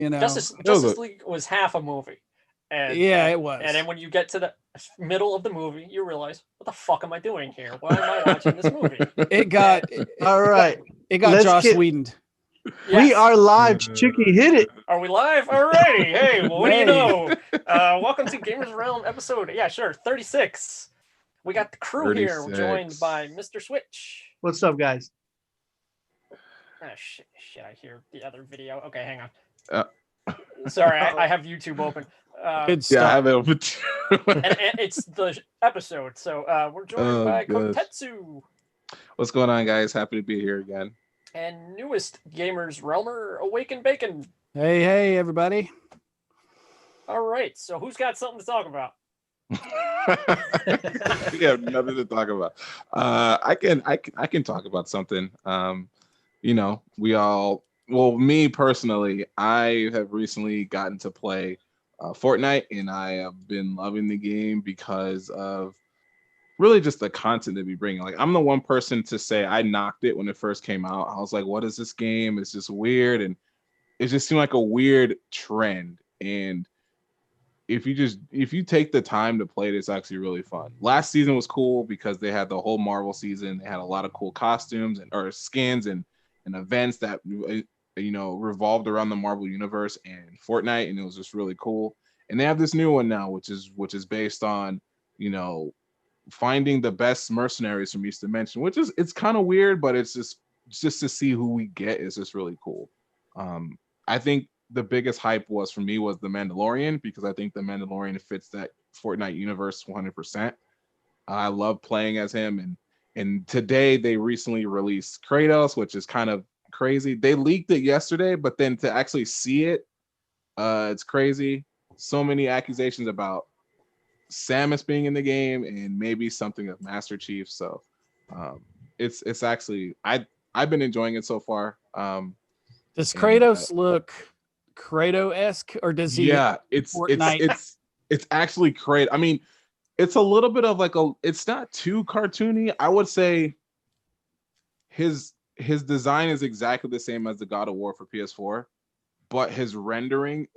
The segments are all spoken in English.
You know, Justice League was half a movie, yeah, it was. And then when you get to the middle of the movie, you realize, what the fuck am I doing here? Why am I watching this movie? It got all right. It got Joss Whedoned. Yes. We are live. Chicky, hit it. Are we live? Alrighty. Hey, well, what do you know? Welcome to Gamerz Realm episode. Yeah, sure. 36. We got the crew 36. Here, joined by Mr. Switch. What's up, guys? Oh, shit, I hear the other video. Okay, hang on. Sorry, I have YouTube open. Yeah, I have it open too. and it's the episode, so we're joined by KOTETSU. What's going on, guys? Happy to be here again. And newest Gamerz Realmer, AWAKENBAKON. Hey, everybody. All right, so who's got something to talk about? We have nothing to talk about. I can talk about something. You know, me personally, I have recently gotten to play Fortnite, and I have been loving the game because of really just the content that we bring. Like, I'm the one person to say I knocked it when it first came out. I was like, what is this game? It's just weird, and it just seemed like a weird trend. And if you take the time to play it, it's actually really fun. Last season was cool because they had the whole Marvel season. They had a lot of cool costumes or skins and events that revolved around the Marvel universe and Fortnite, and it was just really cool. And they have this new one now, which is based on finding the best mercenaries from each dimension, which is, it's kind of weird, but it's just to see who we get is just really cool. I think the biggest hype was the Mandalorian, because I think the Mandalorian fits that Fortnite universe 100%. I love playing as him, and today they recently released Kratos, which is kind of crazy. They leaked it yesterday, but then to actually see it, it's crazy. So many accusations about Samus being in the game and maybe something of Master Chief. So it's actually I've been enjoying it so far. Does Kratos look Kratos-esque, or does he? Yeah, it's actually Kratos. I mean, it's a little bit of it's not too cartoony. I would say his design is exactly the same as the God of War for PS4, but his rendering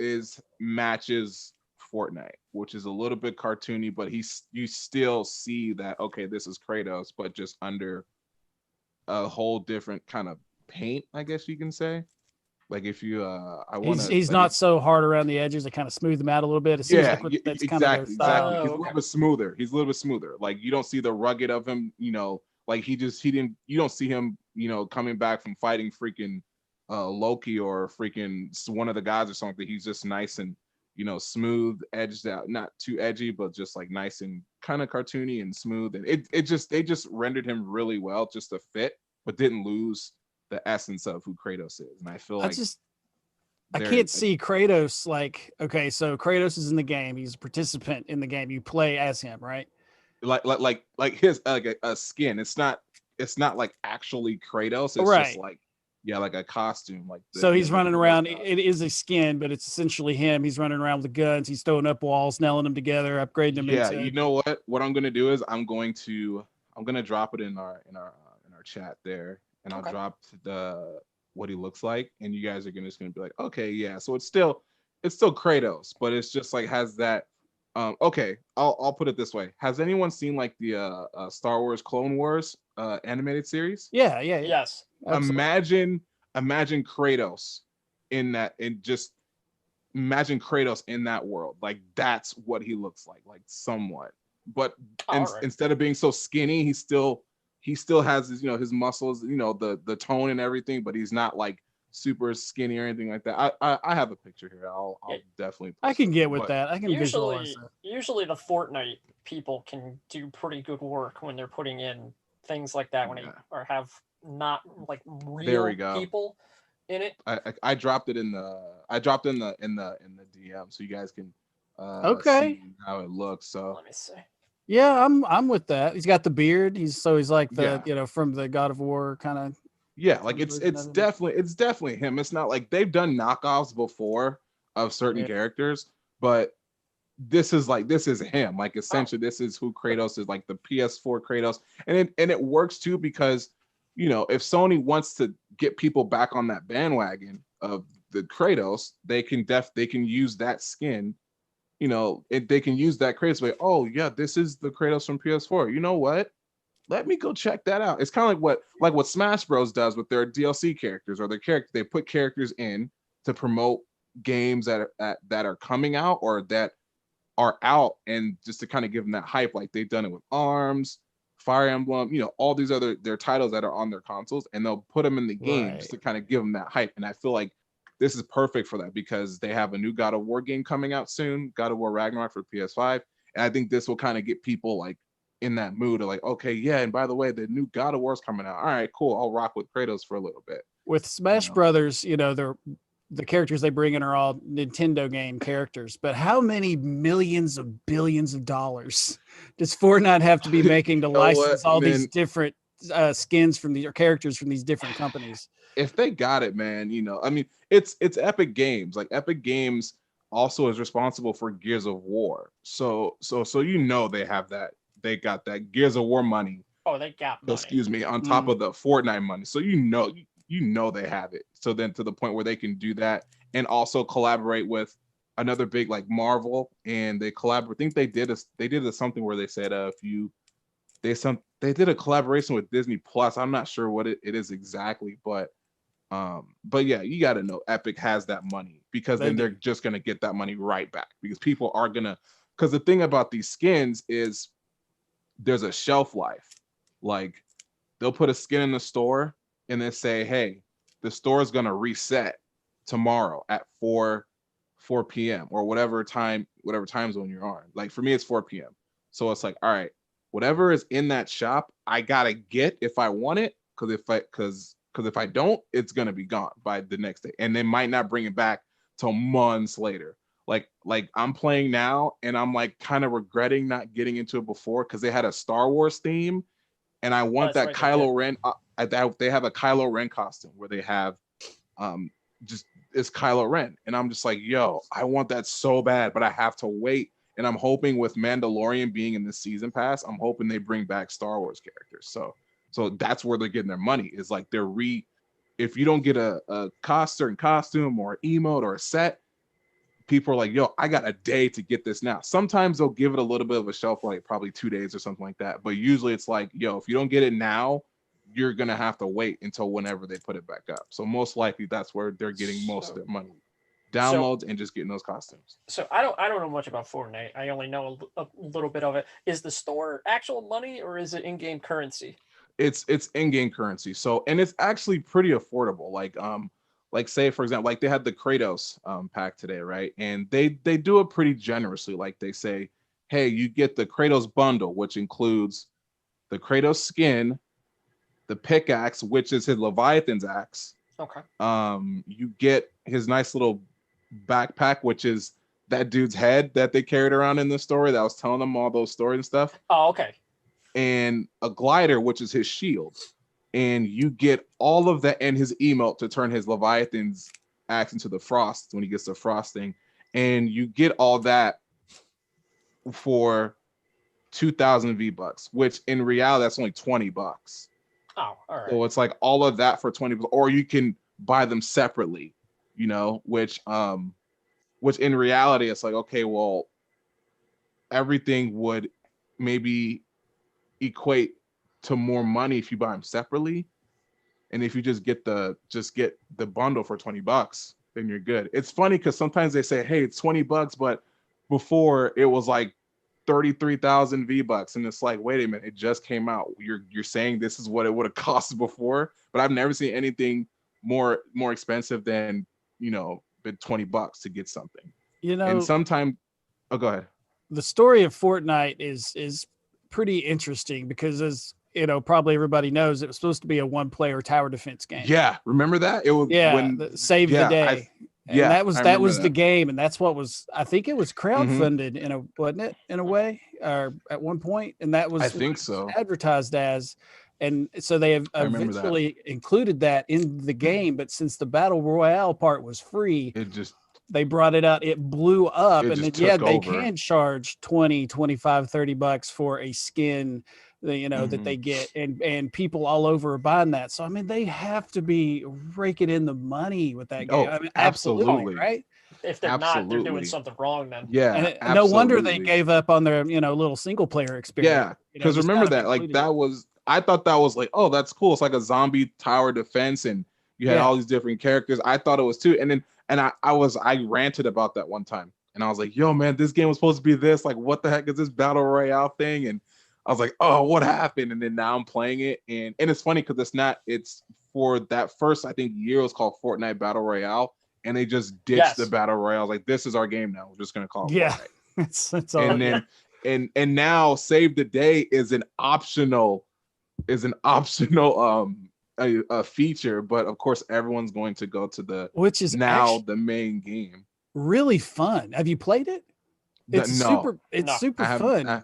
matches Fortnite, which is a little bit cartoony, but you still see that, okay, this is Kratos, but just under a whole different kind of paint, I guess you can say. Like, if you he's not so hard around the edges, they kind of smooth them out a little bit. It seems like that's kind of their style. Exactly. He's a little bit smoother. Like, you don't see the rugged of him, like you don't see him, coming back from fighting freaking Loki or freaking one of the gods or something. He's just nice and smooth, edged out, not too edgy, but just like nice and kind of cartoony and smooth. And they just rendered him really well just to fit, but didn't lose the essence of who Kratos is. And I feel like I can't see Kratos like, okay, so Kratos is in the game, he's a participant in the game, you play as him, right? Like his a skin. It's not like actually Kratos. It's just like, yeah, like a costume. Like so he's running around. It is a skin, but it's essentially him. He's running around with the guns. He's throwing up walls, nailing them together, upgrading them. Yeah, you know what? What I'm gonna do is I'm gonna drop it in our chat there, and I'll drop what he looks like, and you guys are just gonna be like, okay, yeah. So it's still Kratos, but it's just like has that. Okay, I'll put it this way. Has anyone seen like the Star Wars Clone Wars animated series? Yeah. Yes. Imagine Kratos in that, and just imagine Kratos in that world. Like, that's what he looks like somewhat. But instead of being so skinny, he still has his, his muscles, the tone and everything, but he's not like super skinny or anything like that. I have a picture here. I'll definitely. I can get with that. I can visualize that. Usually the Fortnite people can do pretty good work when they're putting in things like that, when they have not like real people in it. I dropped it in the DM, so you guys can see how it looks. So let me see. Yeah, I'm with that. He's got the beard. He's like the from the God of War kind of. Yeah, like it's definitely him. It's not like they've done knockoffs before of certain characters, but this is him. Like, essentially, this is who Kratos is, like the PS4 Kratos, and it works too, because if Sony wants to get people back on that bandwagon of Kratos, they can use that skin. You know, they can use that Kratos like, oh yeah, this is the Kratos from PS4. You know what? Let me go check that out. It's kind of like what Smash Bros does with their DLC characters or their character. They put characters in to promote games that are coming out or that are out, and just to kind of give them that hype. Like they've done it with ARMS, Fire Emblem, you know, all these other their titles that are on their consoles, and they'll put them in the game just to kind of give them that hype. And I feel like this is perfect for that because they have a new God of War game coming out soon, God of War Ragnarok for PS5, and I think this will kind of get people like in that mood of like, okay, yeah, and by the way, the new God of War's coming out. All right, cool. I'll rock with Kratos for a little bit. With Smash Brothers, you know, the characters they bring in are all Nintendo game characters, but how many millions of billions of dollars does Fortnite have to be making to license all these different skins from these or characters from these different companies? If they got it, man, you know, I mean, it's Epic Games. Like Epic Games also is responsible for Gears of War. So you know they have that. They got that Gears of War money. Oh, they got money. Excuse me, on top of the Fortnite money. So you know they have it. So then to the point where they can do that and also collaborate with another big like Marvel, and they collaborate. I think they did something where they said they did a collaboration with Disney Plus. I'm not sure what it is exactly, but yeah, you got to know Epic has that money because then they're just gonna get that money right back because people are gonna. Because the thing about these skins is there's a shelf life. Like they'll put a skin in the store and then say, hey, the store is going to reset tomorrow at 4 p.m. or whatever time zone you're on. Like for me, it's 4 p.m. So it's like, all right, whatever is in that shop, I got to get if I want it. Because if I don't, it's going to be gone by the next day. And they might not bring it back till months later. Like I'm playing now and I'm like kind of regretting not getting into it before because they had a Star Wars theme and I want that Kylo Ren. They have a Kylo Ren costume where they have just it's Kylo Ren, and I'm just like, yo, I want that so bad, but I have to wait. And I'm hoping with Mandalorian being in the season pass, I'm hoping they bring back Star Wars characters. So that's where they're getting their money. Is like if you don't get a costume or emote or a set, people are like, yo, I got a day to get this now. Sometimes they'll give it a little bit of a shelf, like probably 2 days or something like that. But usually it's like, yo, if you don't get it now, you're going to have to wait until whenever they put it back up. So most likely that's where they're getting most of their money. Downloads and just getting those costumes. So I don't know much about Fortnite. I only know a little bit of it. Is the store actual money or is it in-game currency? It's in-game currency. So, and it's actually pretty affordable. Like say for example, like they had the Kratos pack today, right? And they do it pretty generously. Like they say, hey, you get the Kratos bundle, which includes the Kratos skin, the pickaxe, which is his Leviathan's axe. Okay. You get his nice little backpack, which is that dude's head that they carried around in the story that I was telling them all those stories and stuff. Oh, okay. And a glider, which is his shield. And you get all of that and his emote to turn his Leviathan's axe into the frost when he gets the frosting. And you get all that for 2,000 V-Bucks, which in reality, that's only $20. Oh, all right. So it's like all of that for 20, or you can buy them separately, you know, which in reality, it's like, okay, well, everything would maybe equate to more money if you buy them separately. And if you just get the bundle for $20, then you're good. It's funny because sometimes they say, hey, it's $20, but before it was like 33,000 V-Bucks, and it's like, wait a minute, it just came out. You're saying this is what it would have cost before, but I've never seen anything more expensive than, you know, $20 to get something. You know, and sometimes, oh, go ahead. The story of Fortnite is pretty interesting because, as you know, probably everybody knows, it was supposed to be a one-player tower defense game. Yeah, remember that? It was Save the Day. That was the game, and that's what was. I think it was crowdfunded wasn't it in a way, or at one point, and that was I think so advertised as, and so they have eventually included that in the game. But since the battle royale part was free, they brought it out. It blew up, and then they can charge $20, $25, $30 for a skin that they get, and people all over are buying that. So I mean, they have to be raking in the money with that game. I mean, absolutely, right? If they're not, they're doing something wrong then. Yeah, and no wonder they gave up on their little single player experience. Yeah, because remember that, like, that was, I thought that was like, oh, that's cool. It's like a zombie tower defense, and you had all these different characters. I thought it was too, and then I ranted about that one time, and I was like, yo, man, this game was supposed to be this. Like, what the heck is this battle royale thing? And I was like, oh, what happened? And then now I'm playing it, and it's funny because it's for that first, I think, year, it was called Fortnite Battle Royale, and they just ditched the battle royale. Like, this is our game now. We're just gonna call it Fortnite. That's all. And then and now Save the Day is an optional a feature, but of course everyone's going to go to the main game. Really fun. Have you played it? It's super fun.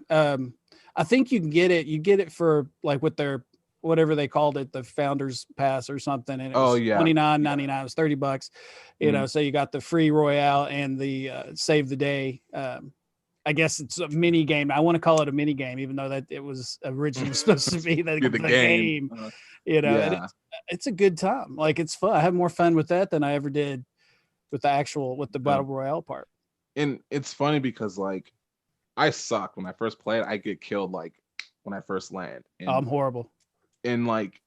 I think you can get it. You get it for like with their whatever they called it, the Founders Pass or something, and it was $29.99. It was $30. So you got the free Royale and the Save the Day. I guess it's a mini game. I want to call it a mini game, even though that it was originally supposed to be the game. It's a good time. Like, it's fun. I have more fun with that than I ever did with the Battle Royale part. And it's funny because, like, I suck when I first play it. I get killed like when I first land. And, I'm horrible. And like,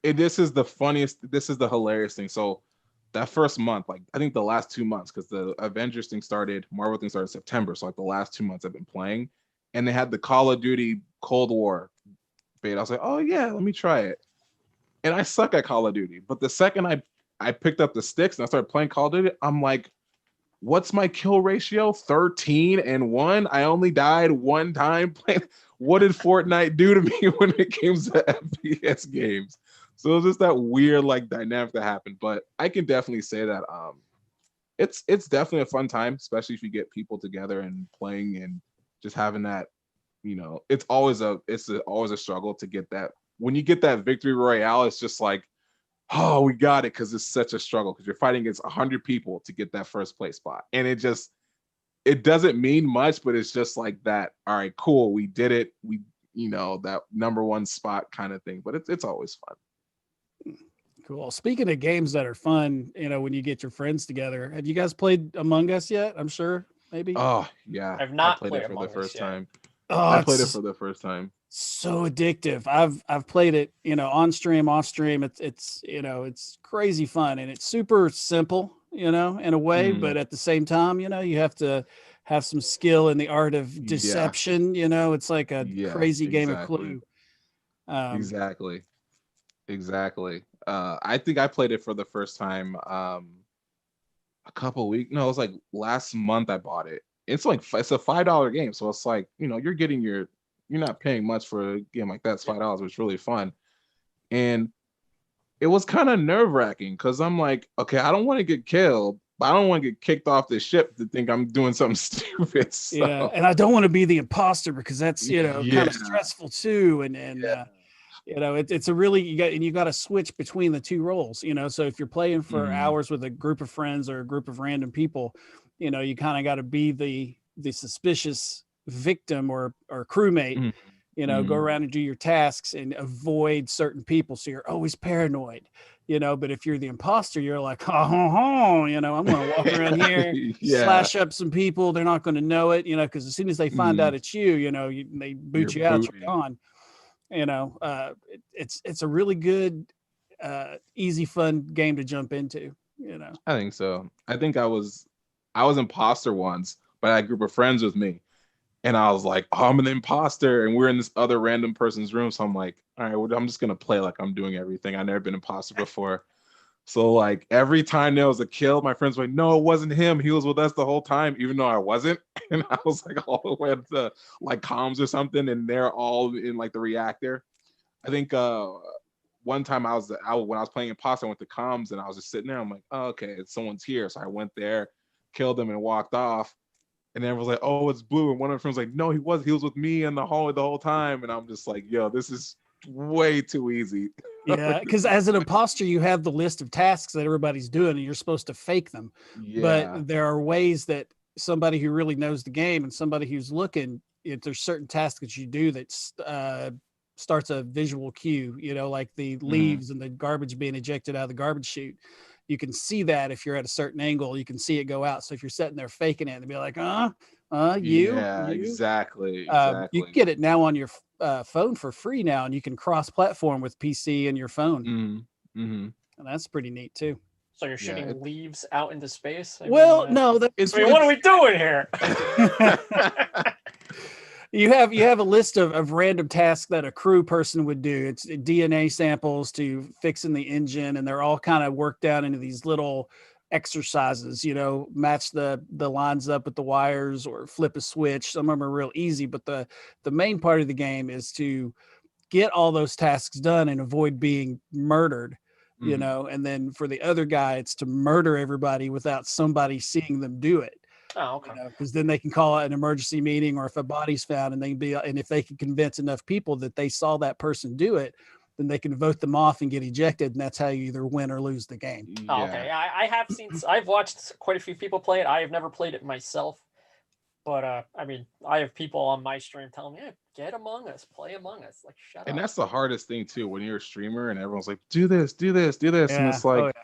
this is the hilarious thing. So that first month, like, I think the last 2 months, because the Avengers thing started, Marvel thing started in September. So like the last 2 months I've been playing, and they had the Call of Duty Cold War beta. I was like, oh yeah, let me try it. And I suck at Call of Duty. But the second I picked up the sticks and I started playing Call of Duty, I'm like, what's my kill ratio? 13-1. I only died one time playing. What did Fortnite do to me when it came to FPS games? So it was just that weird like dynamic that happened. But I can definitely say that it's definitely a fun time, especially if you get people together and playing and just having that. It's always a struggle to get that. When you get that victory royale, it's just like, oh, we got it, because it's such a struggle because you're fighting against 100 people to get that first place spot, and it doesn't mean much, but it's just like that. All right, cool, we did it. We, that number one spot kind of thing. But it's always fun. Cool. Speaking of games that are fun, when you get your friends together, have you guys played Among Us yet? I'm sure, maybe. Oh yeah, I've not played it for the first time. Oh, I played it for the first time. So addictive. I've played it, on stream, off stream. It's crazy fun, and it's super simple, in a way, but at the same time, you have to have some skill in the art of deception. It's like a crazy game of Clue. Exactly. I think I played it for the first time a couple weeks. No, it was like last month I bought it. It's a $5 game, so it's like, you're not paying much for a game like that. It's $5, which is really fun. And it was kind of nerve-wracking because I'm like, okay, I don't want to get killed, but I don't want to get kicked off the ship to think I'm doing something stupid. So. Yeah, and I don't want to be the imposter because that's kind of stressful too. It's a really you got to switch between the two roles. So if you're playing for hours with a group of friends or a group of random people, you kind of got to be the suspicious victim or crewmate. Go around and do your tasks and avoid certain people, so you're always paranoid. But if you're the imposter, you're like, I'm gonna walk around here, slash up some people. They're not going to know it, because as soon as they find out it's you, they boot you out, you're gone. It's a really good easy fun game to jump into. I think so. I think I was imposter once, but I had a group of friends with me. And I was like, oh, I'm an imposter. And we're in this other random person's room. So I'm like, all right, well, I'm just going to play like I'm doing everything. I've never been an imposter before. So like every time there was a kill, my friends were like, no, it wasn't him. He was with us the whole time, even though I wasn't. And I was like all the way up to like comms or something. And they're all in like the reactor. I think one time when I was playing imposter, I went to comms and I was just sitting there. I'm like, oh, okay, someone's here. So I went there, killed them and walked off. And everyone was like, oh, it's Blue. And one of my friends was like, no, he was with me in the hallway the whole time. And I'm just like, yo, this is way too easy. Yeah, because as an imposter, you have the list of tasks that everybody's doing and you're supposed to fake them. Yeah. But there are ways that somebody who really knows the game and somebody who's looking if there's certain tasks that you do that starts a visual cue, like the leaves and the garbage being ejected out of the garbage chute. You can see that if you're at a certain angle, you can see it go out. So if you're sitting there faking it, and be like, you. Exactly. You can get it now on your phone for free now, and you can cross-platform with PC and your phone. And that's pretty neat too. So you're shooting leaves out into space? No, what are we doing here? You have a list of random tasks that a crew person would do. It's DNA samples to fixing the engine, and they're all kind of worked out into these little exercises, match the lines up with the wires or flip a switch. Some of them are real easy, but the main part of the game is to get all those tasks done and avoid being murdered, and then for the other guy, it's to murder everybody without somebody seeing them do it. Oh, okay. Because then they can call it an emergency meeting, or if a body's found, and if they can convince enough people that they saw that person do it, then they can vote them off and get ejected, and that's how you either win or lose the game. Oh, okay. I've watched quite a few people play it. I have never played it myself, but I have people on my stream telling me, hey, get Among Us, play Among Us. Like, shut up. And that's the hardest thing too, when you're a streamer and everyone's like, do this, and it's like,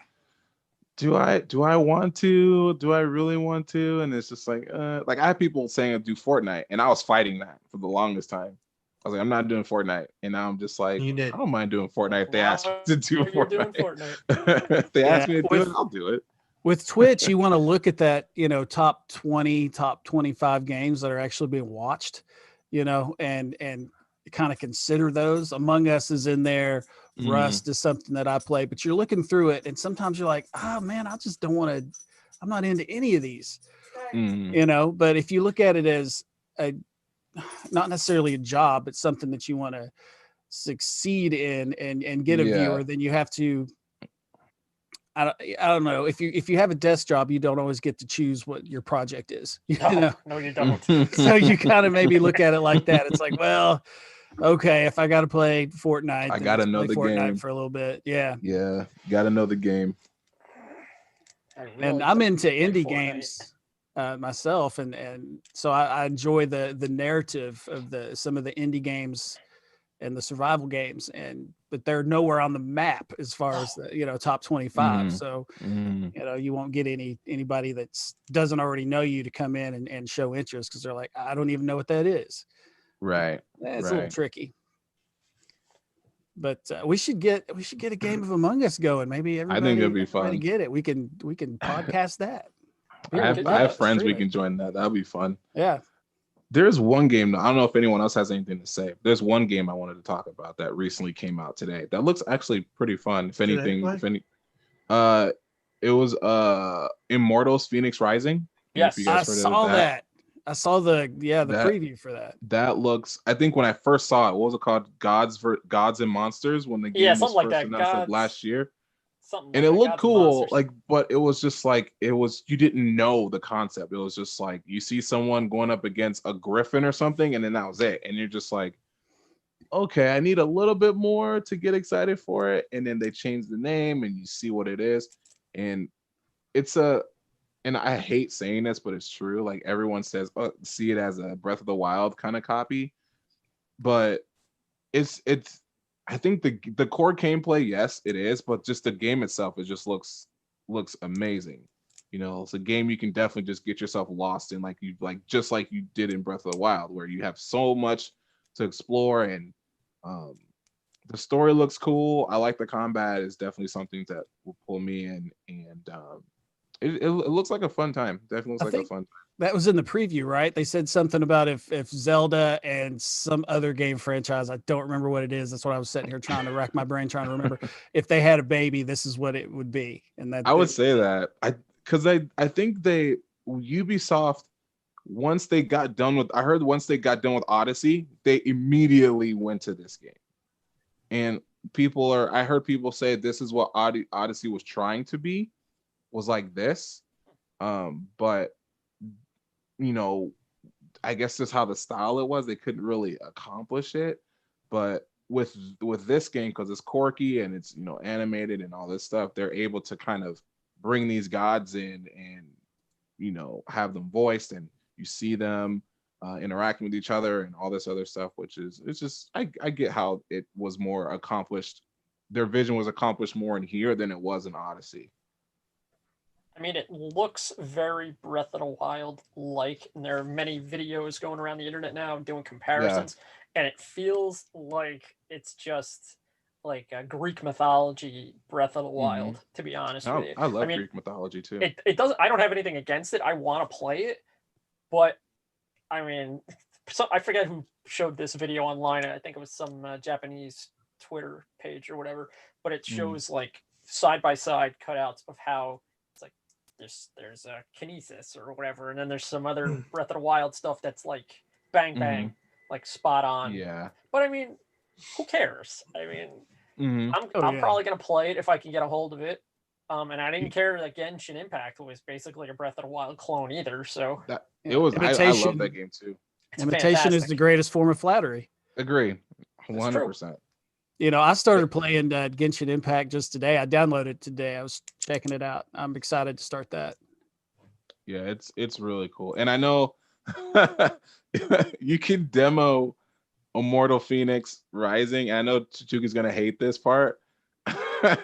do I want to? Do I really want to? And it's just like I have people saying do Fortnite, and I was fighting that for the longest time. I was like, I'm not doing Fortnite, and now I'm just like, I don't mind doing Fortnite if they ask me to do Fortnite. If they ask me to do it, I'll do it. With Twitch, you want to look at that, top 20, top 25 games that are actually being watched, and kind of consider those. Among Us is in there. Rust is something that I play, but you're looking through it, and sometimes you're like, oh man, I just don't want to, I'm not into any of these, but if you look at it as not necessarily a job, but something that you want to succeed in and get a viewer, then you have to, I don't know, if you have a desk job, you don't always get to choose what your project is. No, you don't. So you kind of maybe look at it like that. It's like, well, okay, if I got to play Fortnite, I got to know the game for a little bit. Yeah, got to know the game. And I'm into indie games myself, and so I enjoy the narrative of some of the indie games and the survival games, but they're nowhere on the map as far as the top 25. So you won't get anybody that doesn't already know you to come in and show interest, because they're like, I don't even know what that is. Right. It's a little tricky. But we should get a game of Among Us going. Maybe everybody, I think it'd be fun to get it. We can podcast that. I have friends we can join that. That'll be fun. Yeah. There's one game, I don't know if anyone else has anything to say. There's one game I wanted to talk about that recently came out today. That looks actually pretty fun. If anything, it was Immortals Phoenix Rising. Yes, I saw that. I saw the preview for that. That looks, I think when I first saw it, what was it called? Gods and Monsters, when the game was first announced last year. And it looked cool, but it was just like, you didn't know the concept. It was just like, you see someone going up against a griffin or something, and then that was it. And you're just like, okay, I need a little bit more to get excited for it. And then they change the name, and you see what it is. And and I hate saying this, but it's true. Like, everyone says, see it as a Breath of the Wild kind of copy. But it's I think the core gameplay, yes, it is, but just the game itself, it just looks amazing. It's a game you can definitely just get yourself lost in, just like you did in Breath of the Wild, where you have so much to explore, and the story looks cool. I like the combat. Is definitely something that will pull me in, and it looks like a fun time. Definitely looks like a fun time. That was in the preview, right? They said something about if Zelda and some other game franchise, I don't remember what it is. That's what I was sitting here trying to rack my brain, trying to remember. If they had a baby, this is what it would be. And that I would say that. I think Ubisoft, once they got done with Odyssey, they immediately went to this game. And I heard people say this is what Odyssey was trying to be, was like this. But I guess that's how the style it was. They couldn't really accomplish it. But with this game, because it's quirky and it's animated and all this stuff, they're able to kind of bring these gods in and have them voiced, and you see them. interacting with each other and all this other stuff, which is, it's just, I get how it was more accomplished. Their vision was accomplished more in here than it was in Odyssey. I mean, it looks very Breath of the Wild like, and there are many videos going around the internet now doing comparisons, and it feels like it's just like a Greek mythology Breath of the Wild, to be honest with you. I love Greek mythology too. It doesn't. I don't have anything against it. I want to play it, but I mean, I forget who showed this video online. I think it was some Japanese Twitter page or whatever, but it shows like side by side cutouts of how it's like there's a kinesis or whatever, and then there's some other Breath of the Wild stuff that's like bang bang, like spot on. Yeah. But I mean, who cares? I mean, I'm probably gonna play it if I can get a hold of it. And I didn't care that Genshin Impact was basically a Breath of the Wild clone either. So it was. I love that game too. Imitation is the greatest form of flattery. Agree, 100%. You know, I started playing Genshin Impact just today. I downloaded it today. I was checking it out. I'm excited to start that. Yeah, it's really cool. And I know you can demo Immortal Phoenix Rising. I know Chuchuki's gonna hate this part. Why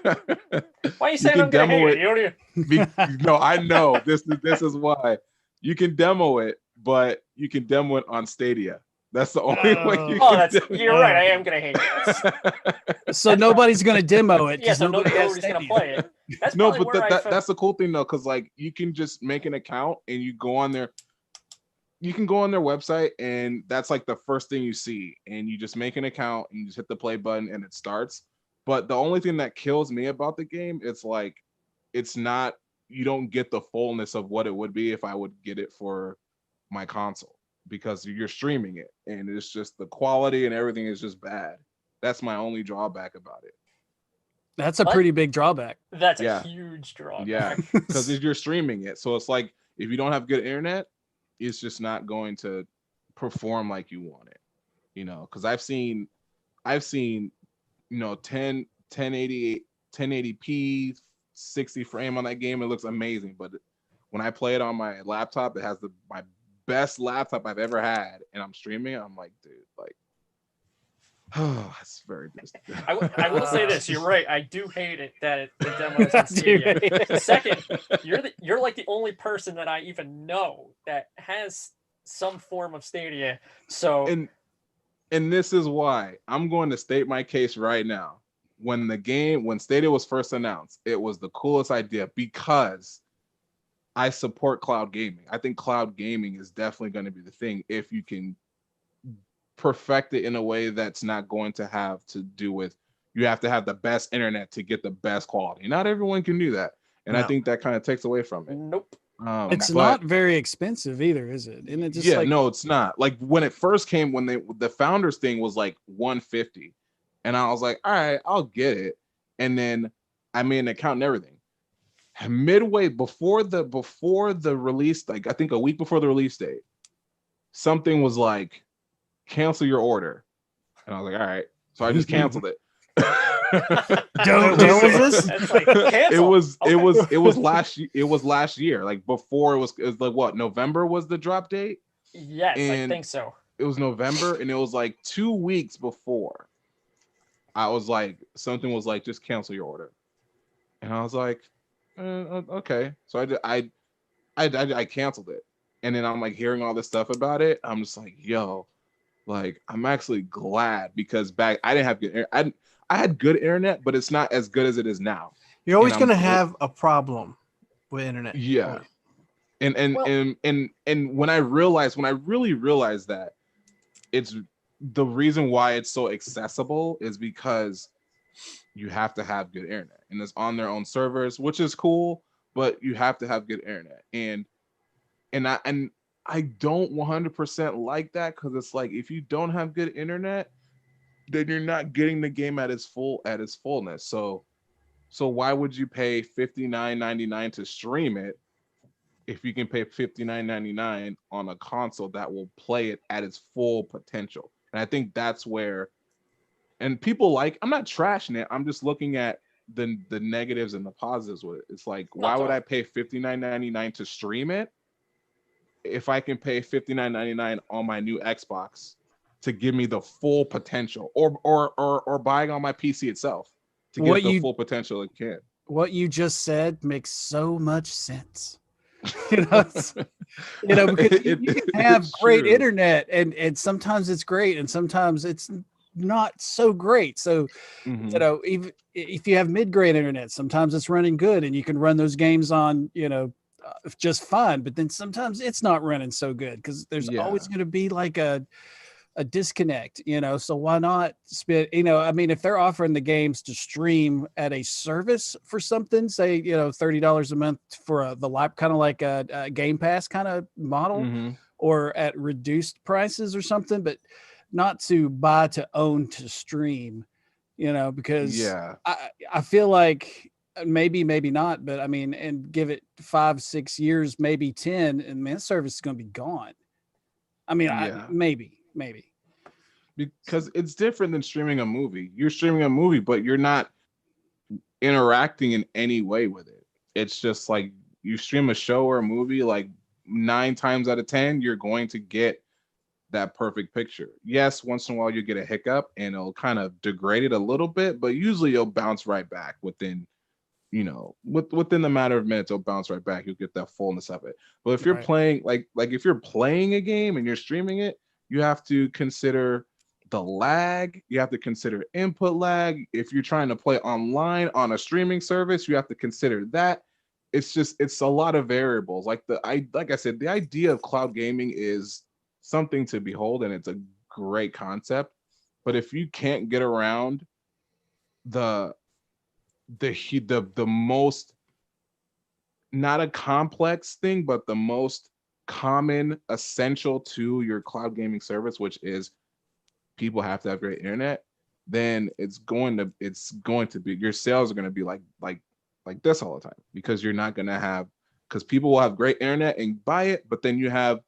are you saying I'm gonna hate it? No, I know this is why. You can demo it, but you can demo it on Stadia. That's the only way you can. You're right. I am gonna hate it. So nobody's gonna demo it. Yeah, so nobody's gonna play it. That's no, but that's the cool thing though, because like you can just make an account and you go on there. You can go on their website and that's like the first thing you see, and you just make an account and you just hit the play button and it starts. But the only thing that kills me about the game, it's like, it's not, you don't get the fullness of what it would be if I would get it for my console, because you're streaming it and it's just the quality and everything is just bad. That's my only drawback about it. That's a pretty big drawback. That's a huge drawback. Yeah, because you're streaming it. So it's like, if you don't have good internet, it's just not going to perform like you want it. You know, because I've seen, you know, 1080p 60 frame on that game. It looks amazing, but when I play it on my laptop, it has my best laptop I've ever had, and I'm streaming. I'm like, dude, like, oh, that's very distant. I will say this: you're right. I do hate it that the demo is on Stadia. Second, you're like the only person that I even know that has some form of Stadia. So and this is why I'm going to state my case right now. When Stadia was first announced, it was the coolest idea because I support cloud gaming. I think cloud gaming is definitely going to be the thing if you can perfect it in a way that's not going to have to do with, you have to have the best internet to get the best quality. Not everyone can do that. And I think that kind of takes away from it. Nope. It's not very expensive either, is it? And it just no, it's not. Like when it first came, when the founders thing was like $150, and I was like, all right, I'll get it. And then I made an account and everything. Midway before the release, like I think a week before the release date, something was like, cancel your order, and I was like, all right. So I just canceled it. When was this? Like, it was last year, like before it was like what, November was the drop date? Yes, and I think so. It was November, and it was like 2 weeks before. I was like, something was like, just cancel your order, and I was like, okay. So I canceled it, and then I'm like hearing all this stuff about it. I'm just like, yo, like I'm actually glad, because back I didn't have good. I had good internet, but it's not as good as it is now. You're always going to have a problem with internet. Yeah. And when I really realized that it's the reason why it's so accessible is because you have to have good internet, and it's on their own servers, which is cool, but you have to have good internet. And I don't 100% like that, because it's like, if you don't have good internet, then you're not getting the game at its fullness. So why would you pay $59.99 to stream it if you can pay $59.99 on a console that will play it at its full potential? And I think that's where, and people I'm not trashing it. I'm just looking at the negatives and the positives with it. It's like, why would I pay $59.99 to stream it if I can pay $59.99 on my new Xbox to give me the full potential, or buying on my PC itself to get the full potential it can. What you just said makes so much sense. Because you can have great internet, and sometimes it's great and sometimes it's not so great. So, even if you have mid-grade internet, sometimes it's running good and you can run those games on, just fine. But then sometimes it's not running so good because there's always going to be like a disconnect, so why not spend, if they're offering the games to stream at a service for something, say, $30 a month for the live, kind of like a Game Pass kind of model, or at reduced prices or something, but not to buy to own to stream, because I feel like maybe not, but and give it 5-6 years, maybe 10, and man, service is going to be gone. Maybe. Because it's different than streaming a movie. You're streaming a movie, but you're not interacting in any way with it. It's just like you stream a show or a movie, like 9 times out of 10, you're going to get that perfect picture. Yes, once in a while you get a hiccup and it'll kind of degrade it a little bit, but usually you'll bounce right back within within the matter of minutes. It'll bounce right back. You'll get that fullness of it. But if you're playing like if you're playing a game and you're streaming it, you have to consider the lag. You have to consider input lag. If you're trying to play online on a streaming service, you have to consider that. It's a lot of variables. Like I said, the idea of cloud gaming is something to behold, and it's a great concept. But if you can't get around the most, not a complex thing, but the most common essential to your cloud gaming service, which is people have to have great internet, then it's going to be, your sales are going to be like this all the time, because you're not going to have, because people will have great internet and buy it, but then you have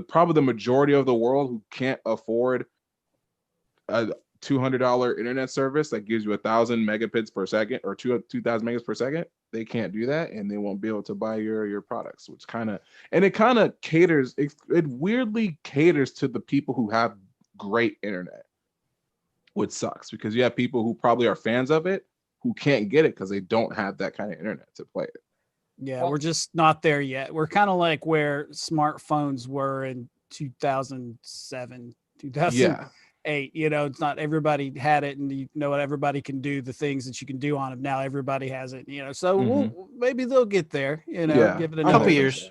probably the majority of the world who can't afford a $200 internet service that gives you 1,000 megabits per second or 2,000 megas per second. They can't do that, and they won't be able to buy your products, which caters, it weirdly caters to the people who have great internet, which sucks, because you have people who probably are fans of it who can't get it because they don't have that kind of internet to play it. Yeah, we're just not there yet. We're kind of like where smartphones were in 2007, 2008. It's not everybody had it, and what everybody can do, the things that you can do on it. Now everybody has it, so maybe they'll get there, give it a couple years.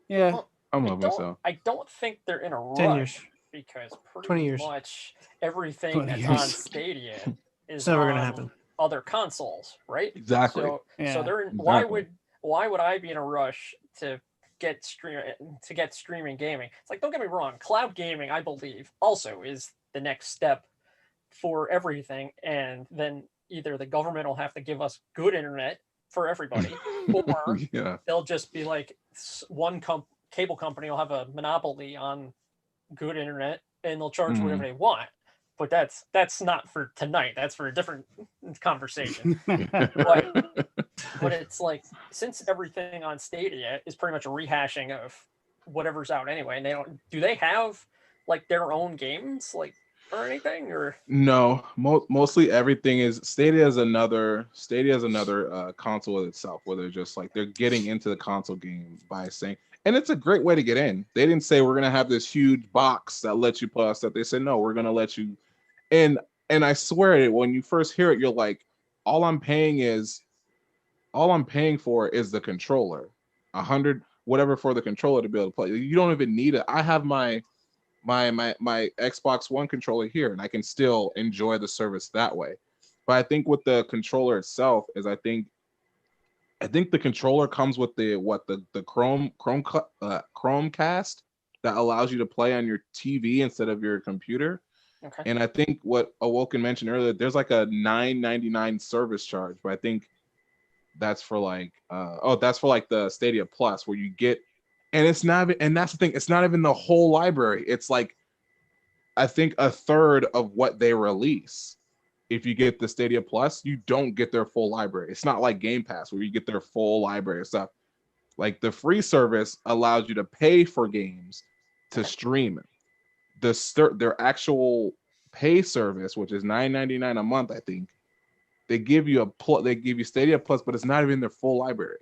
Yeah. Well, I'm hoping so. I don't think they're in a rush, 10 years. because 20 pretty years. much everything 20 that's years. on Stadia is It's never going to on happen. other consoles, right? Exactly. So they're in, Exactly. why would I be in a rush to get streaming gaming? It's like, don't get me wrong, cloud gaming, I believe, also is the next step for everything, and then either the government will have to give us good internet for everybody, or they'll just be like, one cable company will have a monopoly on good internet and they'll charge whatever they want. But that's not for tonight. That's for a different conversation. But it's like, since everything on Stadia is pretty much a rehashing of whatever's out anyway, and do they have like their own games, like, or anything? Or no, mostly everything is Stadia is another console itself, where they're just like, they're getting into the console game by saying, and it's a great way to get in. They didn't say we're gonna have this huge box that lets you play stuff. They said, no, we're gonna let you. And I swear, when you first hear it, you're like, all I'm paying for is the controller, $100 whatever for the controller to be able to play. You don't even need it. I have my Xbox One controller here, and I can still enjoy the service that way. But I think with the controller itself is, I think the controller comes with the Chromecast that allows you to play on your TV instead of your computer. okay. And I think what Awoken mentioned earlier, there's like a $9.99 service charge, but I think that's for like the Stadia Plus, where you get, and it's not, and that's the thing, it's not even the whole library. It's like, I think a third of what they release. If you get the Stadia Plus, you don't get their full library. It's not like Game Pass where you get their full library of stuff. Like the free service allows you to pay for games to stream it. Their actual pay service, which is $9.99 a month, I think, they give you they give you Stadia Plus, but it's not even their full library.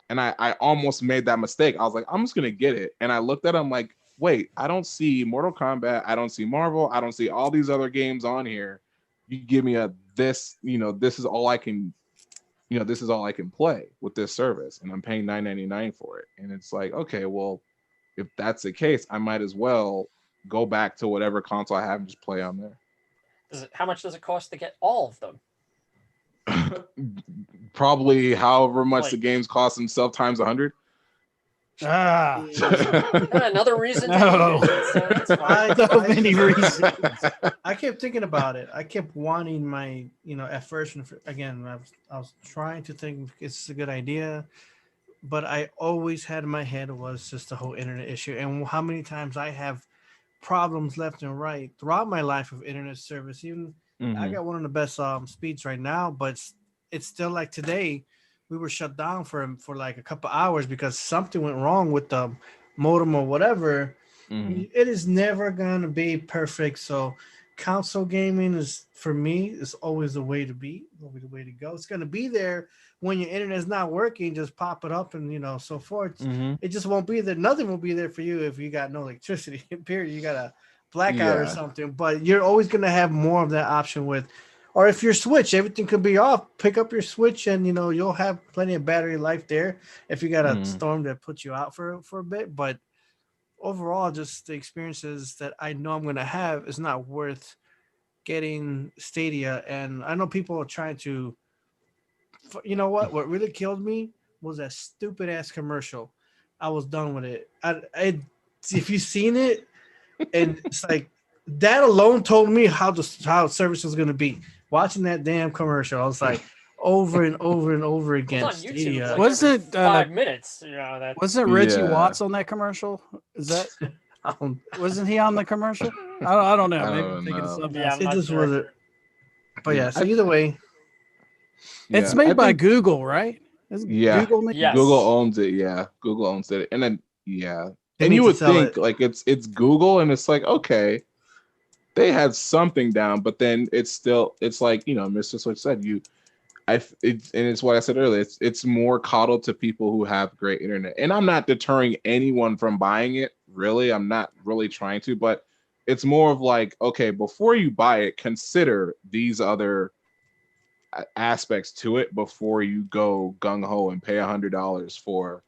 And I almost made that mistake. I was like, I'm just gonna get it. And I looked at it, I'm like, wait, I don't see Mortal Kombat, I don't see Marvel, I don't see all these other games on here. You give me this is all I can, this is all I can play with this service, and I'm paying $9.99 for it. And it's like, okay, well, if that's the case, I might as well go back to whatever console I have and just play on there. How much does it cost to get all of them? Probably however much Like- the games cost themselves times 100. Another reason. No. That's fine. So many reasons. I kept thinking about it. I kept wanting my, at first, again, I was trying to think it's a good idea, but I always had in my head was just the whole internet issue, and how many times I have problems left and right throughout my life of internet service. Even I got one of the best speeds right now, but it's still like today. We were shut down for like a couple hours because something went wrong with the modem or whatever. It is never gonna be perfect. So console gaming is, for me, is always the way to be, always the way to go. It's gonna be there when your internet is not working. Just pop it up and so forth. It just won't be there. Nothing will be there for you if you got no electricity. Period. You got a blackout or something. But you're always gonna have more of that option with. Or if your Switch, everything could be off, pick up your Switch and, you'll have plenty of battery life there if you got a storm that puts you out for a bit. But overall, just the experiences that I know I'm going to have is not worth getting Stadia. And I know people are trying to, what really killed me was that stupid ass commercial. I was done with it. If you've seen it, and it's like, that alone told me how service was going to be. Watching that damn commercial, I was like, over and over and over again. It's on YouTube. Like Was it 5 minutes? Wasn't Reggie Watts on that commercial? Is that wasn't he on the commercial? I don't know. Maybe I'm thinking of something else. It just wasn't. But yeah, so either way, it's made by Google, right? Google owns it. Yeah, Google owns it, and then and you would think like it's Google, and it's like, okay, they had something down, but then it's like, Mr. Switch said, and it's what I said earlier. It's more coddled to people who have great internet, and I'm not deterring anyone from buying it. Really, I'm not really trying to, but it's more of like, okay, before you buy it, consider these other aspects to it before you go gung ho and pay $100 for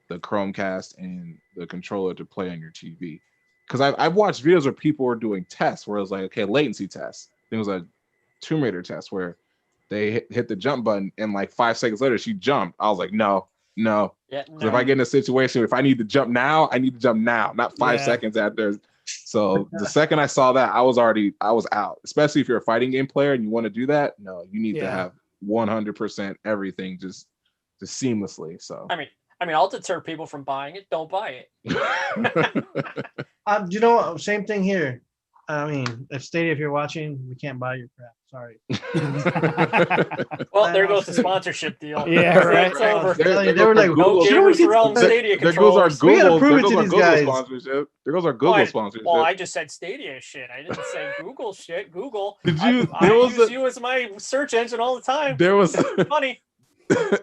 the Chromecast and the controller to play on your TV. Because I've watched videos where people were doing tests where it was like, okay, latency tests. There was a Tomb Raider test where they hit the jump button and like 5 seconds later she jumped. I was like, no. Yeah, no. If I get in a situation, if I need to jump now, I need to jump now, not 5 seconds after. So the second I saw that, I was out. Especially if you're a fighting game player and you want to do that, no, you need to have 100% everything just seamlessly. So I mean, I'll deter people from buying it. Don't buy it. Same thing here. I mean, if Stadia, if you're watching, we can't buy your crap. Sorry. Well, there goes the sponsorship deal. Yeah, right. It's over. They were like, no Gamerz realm Stadia there goes our controllers. We gotta Google. prove There it goes to our these Google guys. sponsorship. There goes our Google sponsorship. Well, I just said Stadia shit. I didn't say Google shit. Google. Did you? I use you as my search engine all the time. There was funny.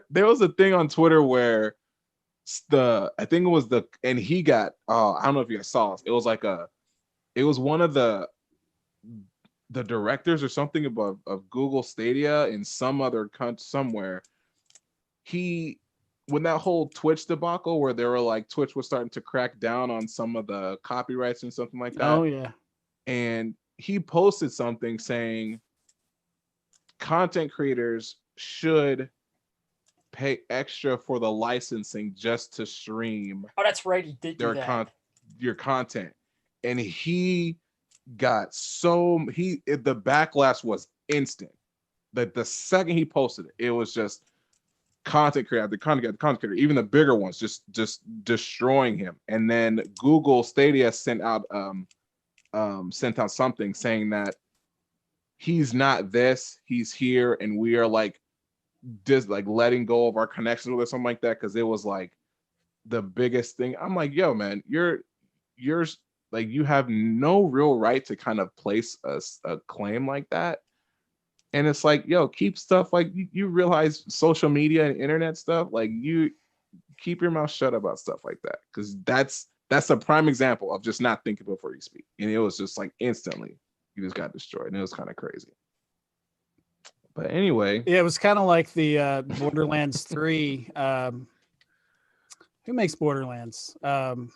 There was a thing on Twitter where I think it was and he got, I don't know if you guys saw it. It was like it was one of the directors or something of Google Stadia in some other country somewhere. When that whole Twitch debacle where they were like, Twitch was starting to crack down on some of the copyrights and something like that. Oh yeah. And he posted something saying content creators should pay extra for the licensing just to stream. Oh, that's right. He did do that. Your content. And he got the backlash was instant. The second he posted it, it was just content creator, even the bigger ones just destroying him. And then Google Stadia sent out something saying that he's not this, he's here, and we are like just like letting go of our connections with or something like that, because it was like the biggest thing. I'm like, yo, man, you're like, you have no real right to kind of place a claim like that. And it's like, yo, keep stuff like you realize social media and internet stuff, like you keep your mouth shut about stuff like that, because that's a prime example of just not thinking before you speak. And it was just like instantly you just got destroyed, and it was kind of crazy. But anyway, Yeah, it was kind of like the Borderlands 3. Who makes Borderlands? Gearbox.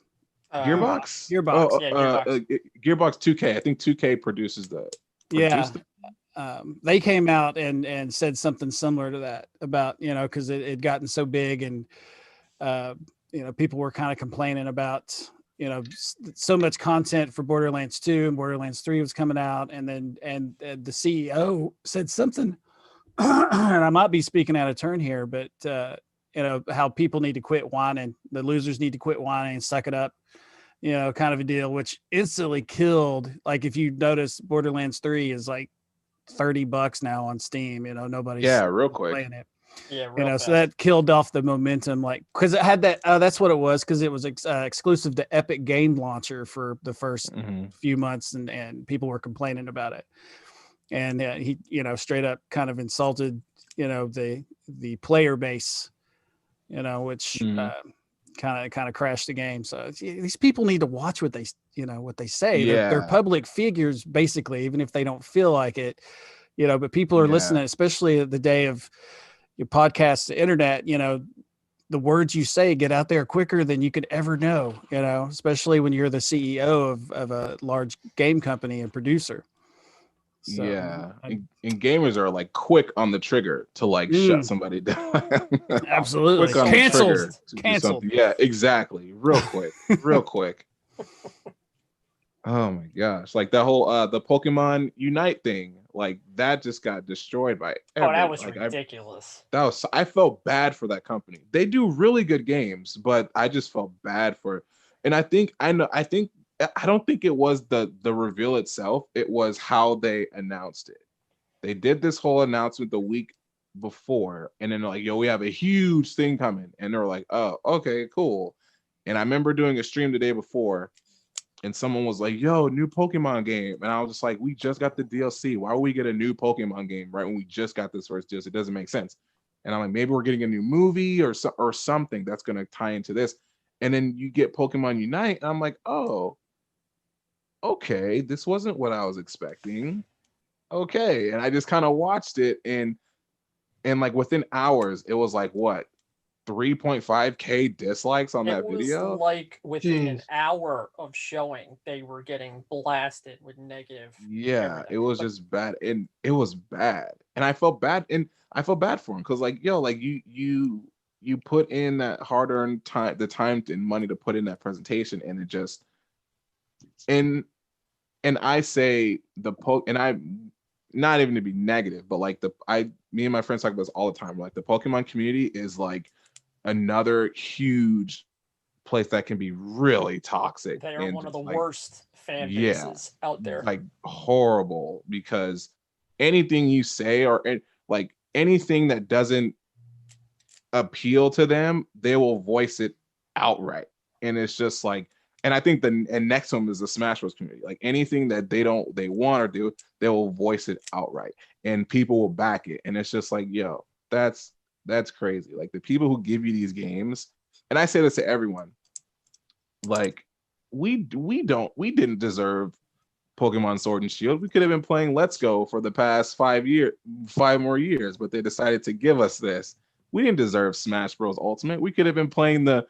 Gearbox. Oh, Yeah, Gearbox. Gearbox 2K. I think 2K produces the. Yeah. produced They came out and said something similar to that about, you know, because it had gotten so big, and you know, people were kind of complaining about, you know, so much content for Borderlands 2, and Borderlands 3 was coming out, and then the CEO said something, and I might be speaking out of turn here, but you know, how people need to quit whining, the losers need to quit whining and suck it up, you know, kind of a deal, which instantly killed. Like, if you notice, Borderlands 3 is like $30 now on Steam. You know, nobody's real quick. playing it. Yeah, real You know, fast. so that killed off the momentum, like, because it had that. That's what it was, because it was exclusive to Epic Game Launcher for the first few months, and people were complaining about it. And he, you know, straight up kind of insulted, you know, the player base, you know, which kind of crashed the game. So these people need to watch what they, you know, what they say. They're public figures, basically, even if they don't feel like it, you know. But people are listening, especially at the day of your podcast, the internet. You know, the words you say get out there quicker than you could ever know. You know, especially when you're the CEO of a large game company and producer. So, and gamers are like quick on the trigger to like shut somebody down. Absolutely. Quick on the trigger to do Canceled. something. Yeah, exactly. Real quick. Real quick. Oh my gosh. Like that whole the Pokemon Unite thing, like that just got destroyed by everyone. Oh, that was like, ridiculous. I felt bad for that company. They do really good games, but I just felt bad for it. And I don't think it was the reveal itself. It was how they announced it. They did this whole announcement the week before, and then they're like, yo, we have a huge thing coming. And they're like, oh, okay, cool. And I remember doing a stream the day before, and someone was like, yo, new Pokemon game. And I was just like, we just got the DLC. Why would we get a new Pokemon game right when we just got this first DLC? It doesn't make sense. And I'm like, maybe we're getting a new movie or something that's going to tie into this. And then you get Pokemon Unite, and I'm like, oh, okay, this wasn't what I was expecting. Okay. And I just kind of watched it, and like within hours, it was like what, 3.5K dislikes on that video. Like within an hour of showing, they were getting blasted with negative. Yeah, it was just bad, and it was bad, and I felt bad, for him, because like, yo, like you put in that hard-earned time, the time and money to put in that presentation, and it just and I say and I, not even to be negative, but like me and my friends talk about this all the time. Like the Pokemon community is like another huge place that can be really toxic. They are one of the like, worst fan bases out there. Like horrible, because anything you say or like anything that doesn't appeal to them, they will voice it outright. And it's just like, and I think and next to them is the Smash Bros community. Like anything that they want or do, they will voice it outright, and people will back it. And it's just like, yo, that's crazy. Like the people who give you these games, and I say this to everyone, like we didn't deserve Pokemon Sword and Shield. We could have been playing Let's Go for the past 5 more years, but they decided to give us this. We didn't deserve Smash Bros Ultimate. We could have been playing the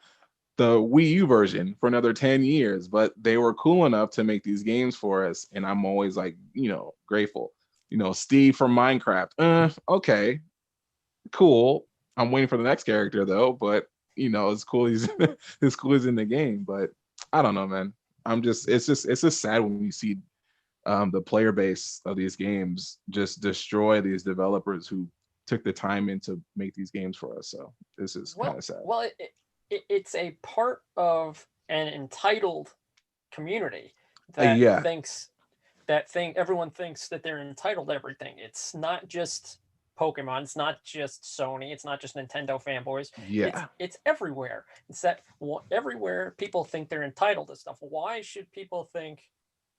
Wii U version for another 10 years, but they were cool enough to make these games for us. And I'm always like, you know, grateful. You know, Steve from Minecraft. Okay, cool. I'm waiting for the next character though, but you know, it's cool he's in the game. But I don't know, man. It's just sad when you see the player base of these games just destroy these developers who took the time in to make these games for us. So this is kind of sad. Well, it's a part of an entitled community that everyone thinks that they're entitled to everything. It's not just Pokemon. It's not just Sony. It's not just Nintendo fanboys. Yeah. It's everywhere. It's that everywhere people think they're entitled to stuff. Why should people think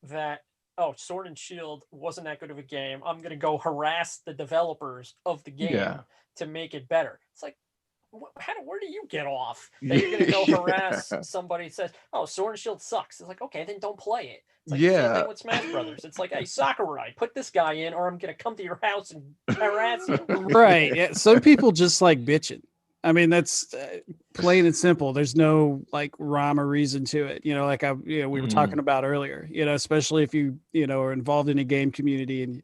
that, oh, Sword and Shield wasn't that good of a game, I'm going to go harass the developers of the game to make it better? It's like, where do you get off that you're going to go harass somebody who says, oh, Sword and Shield sucks? It's like, okay, then don't play it. It's like the same thing with Smash Brothers. It's like, hey, Sakurai, put this guy in or I'm going to come to your house and harass you. Right. Yeah. Some people just like bitching. I mean, that's plain and simple. There's no like rhyme or reason to it. Like we were talking about earlier, especially if you are involved in a game community and,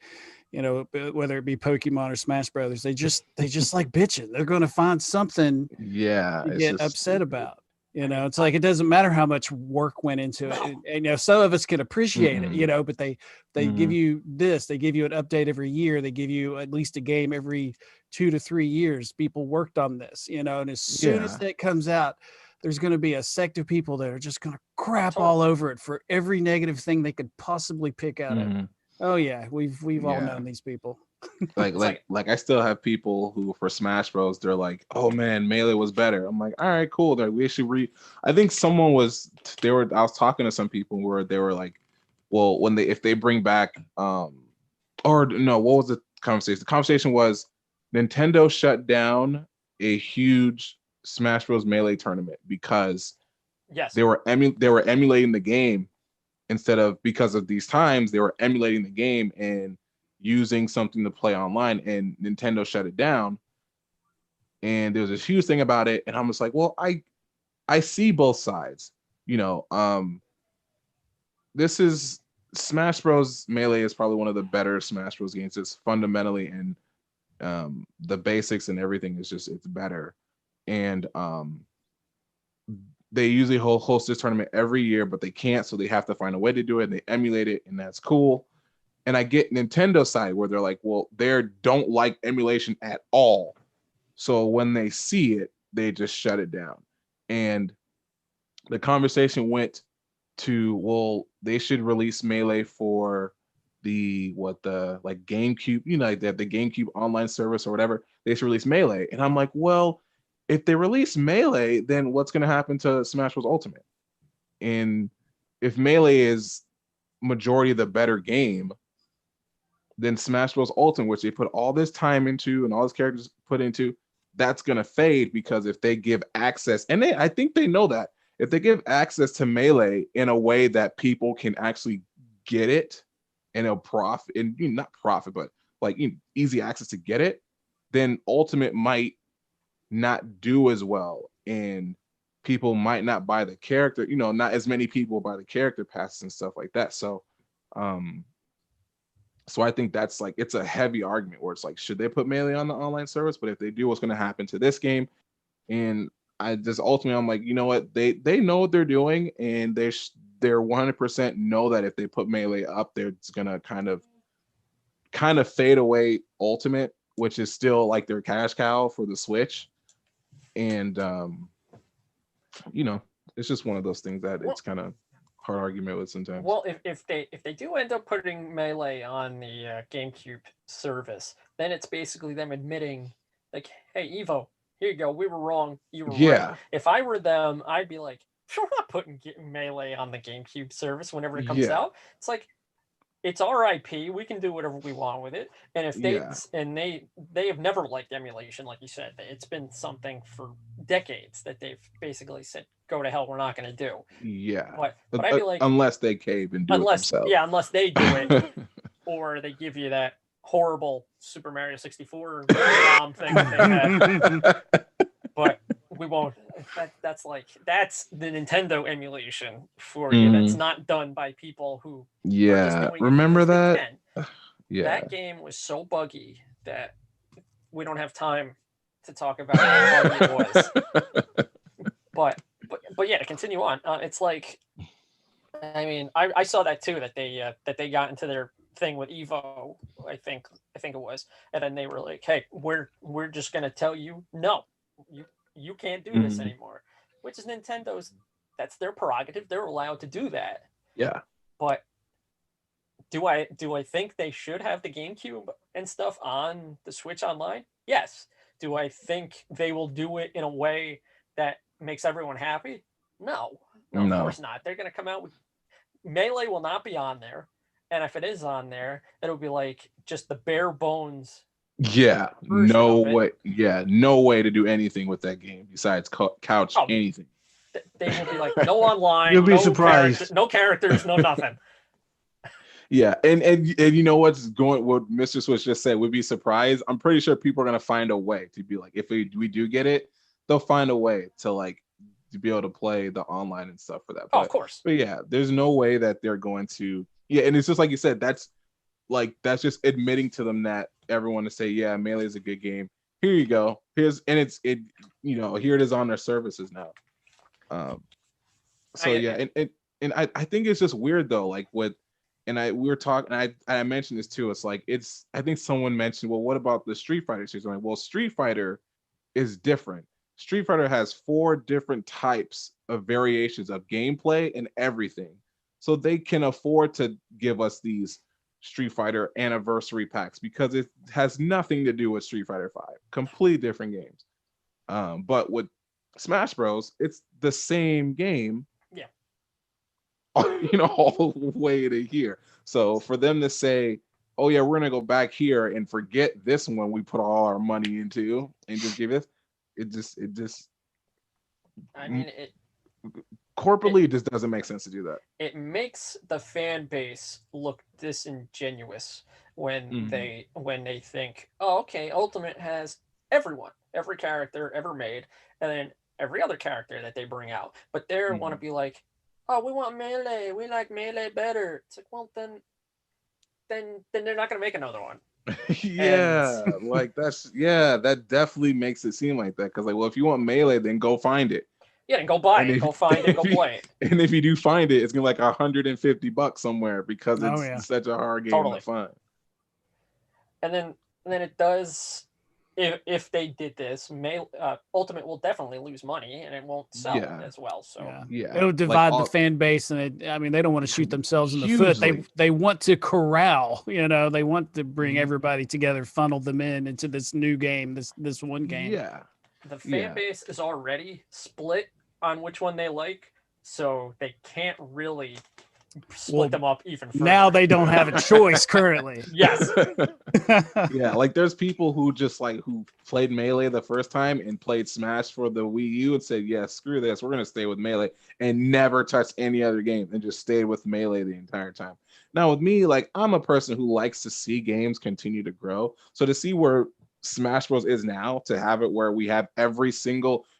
whether it be Pokemon or Smash Brothers, they just like bitching. They're going to find something to get upset about. It's like, it doesn't matter how much work went into it. And some of us can appreciate it, but they give you this, they give you an update every year. They give you at least a game every 2 to 3 years. People worked on this, and as soon as that comes out, there's going to be a sect of people that are just going to crap all over it for every negative thing they could possibly pick out of it. Oh yeah, we've all known these people. like I still have people who for Smash Bros. They're like, oh man, Melee was better. I'm like, all right, cool. We should I think I was talking to some people where they were like, well, if they bring back or no, what was the conversation? The conversation was Nintendo shut down a huge Smash Bros. Melee tournament because they were emulating the game because of these times. They were emulating the game and using something to play online, and Nintendo shut it down. And there was this huge thing about it, and I'm just like, well, I see both sides. This is Smash Bros. Melee is probably one of the better Smash Bros. Games. It's fundamentally, and the basics and everything is just, it's better. And they usually host this tournament every year, but they can't, so they have to find a way to do it, and they emulate it, and that's cool. And I get Nintendo side where they're like, well, they don't like emulation at all. So when they see it, they just shut it down. And the conversation went to, well, they should release Melee for the GameCube, they have the GameCube online service or whatever. They should release Melee. And I'm like, well, if they release Melee, then what's going to happen to Smash Bros. Ultimate? And if Melee is majority of the better game, then Smash Bros. Ultimate, which they put all this time into and all these characters put into, that's going to fade, because if they give access, and I think they know that, if they give access to Melee in a way that people can actually get it and it'll profit, and not profit, but like easy access to get it, then Ultimate might not do as well, and people might not buy the character, not as many people buy the character passes and stuff like that. So so I think that's like, it's a heavy argument where it's like, should they put Melee on the online service? But if they do, what's going to happen to this game? And I just ultimately, I'm like, you know what, they know what they're doing, and they're 100% know that if they put Melee up there, it's gonna kind of fade away Ultimate, which is still like their cash cow for the Switch. And it's just one of those things that it's kind of hard argument with sometimes. Well, if they do end up putting Melee on the GameCube service, then it's basically them admitting, like, hey, Evo, here you go, we were wrong, you were right. If I were them, I'd be like, we're not putting Melee on the GameCube service whenever it comes out. It's like, it's our IP. We can do whatever we want with it. And if they have never liked emulation, like you said, it's been something for decades that they've basically said, go to hell, we're not going to do. Yeah. But I'd be like, unless they cave and do it themselves. Yeah, unless they do it, or they give you that horrible Super Mario 64 ROM thing that they had. But we won't. That's the Nintendo emulation for you. That's not done by people who. Yeah, remember that? That game was so buggy that we don't have time to talk about how buggy it was. But yeah, to continue on, it's like, I mean, I saw that too, that they got into their thing with Evo, I think it was, and then they were like, hey, we're just gonna tell you, no, you can't do this anymore, which is Nintendo's, that's their prerogative, they're allowed to do that. Yeah. But Do I think they should have the GameCube and stuff on the Switch Online? Yes. Do I think they will do it in a way that makes everyone happy? No. No, of No. course not. They're going to come out with Melee will not be on there. And if it is on there, it'll be like just the bare bones. Yeah, version no of it. way. Yeah, no way to do anything with that game besides couch Oh, anything. They will be like no online, You'll be no surprised. no characters, no nothing. Yeah, and you know what's going? What Mr. Switch just said would be surprised. I'm pretty sure people are gonna find a way to be like, if we do get it, they'll find a way to like to be able to play the online and stuff for that. Oh, of course. But yeah, there's no way that they're going to. Yeah, and it's just like you said. That's just admitting to them that everyone to say, yeah, Melee is a good game. Here you go. Here it is on their services now. So yeah, and I think it's just weird though, like we were talking, and I mentioned this too. It's like I think someone mentioned, well, what about the Street Fighter series? I'm like, well, Street Fighter is different. Street Fighter has 4 different types of variations of gameplay and everything. So they can afford to give us these Street Fighter anniversary packs because it has nothing to do with Street Fighter 5. Completely different games. But with Smash Bros, it's the same game. Yeah. All the way to here. So for them to say, oh yeah, we're gonna go back here and forget this one we put all our money into and just give it just I mean, corporately, it just doesn't make sense to do that. It makes the fan base look disingenuous when they think, oh, okay, Ultimate has every character ever made, and then every other character that they bring out, but they want to be like, oh, we want Melee, we like Melee better. It's like, well, then they're not gonna make another one. Yeah, like that definitely makes it seem like that, because like, well, if you want Melee, then go find it. Yeah, and go buy it, go find it, go play it. And if you do find it, it's gonna be like $150 somewhere because it's such a hard game to find. And then it does. If they did this, Ultimate will definitely lose money and it won't sell as well. So yeah, it'll divide the fan base, and they don't want to shoot themselves in the foot. They want to corral, they want to bring everybody together, funnel them into this new game, this one game. Yeah, the fan base is already split on which one they like, so they can't really split them up even further. Now they don't have a choice currently. Yes. Yeah, like there's people who just who played Melee the first time and played Smash for the Wii U and said, yeah, screw this, we're gonna stay with Melee, and never touched any other game and just stayed with Melee the entire time. Now with me, I'm a person who likes to see games continue to grow. So to see where Smash Bros is now, to have it where we have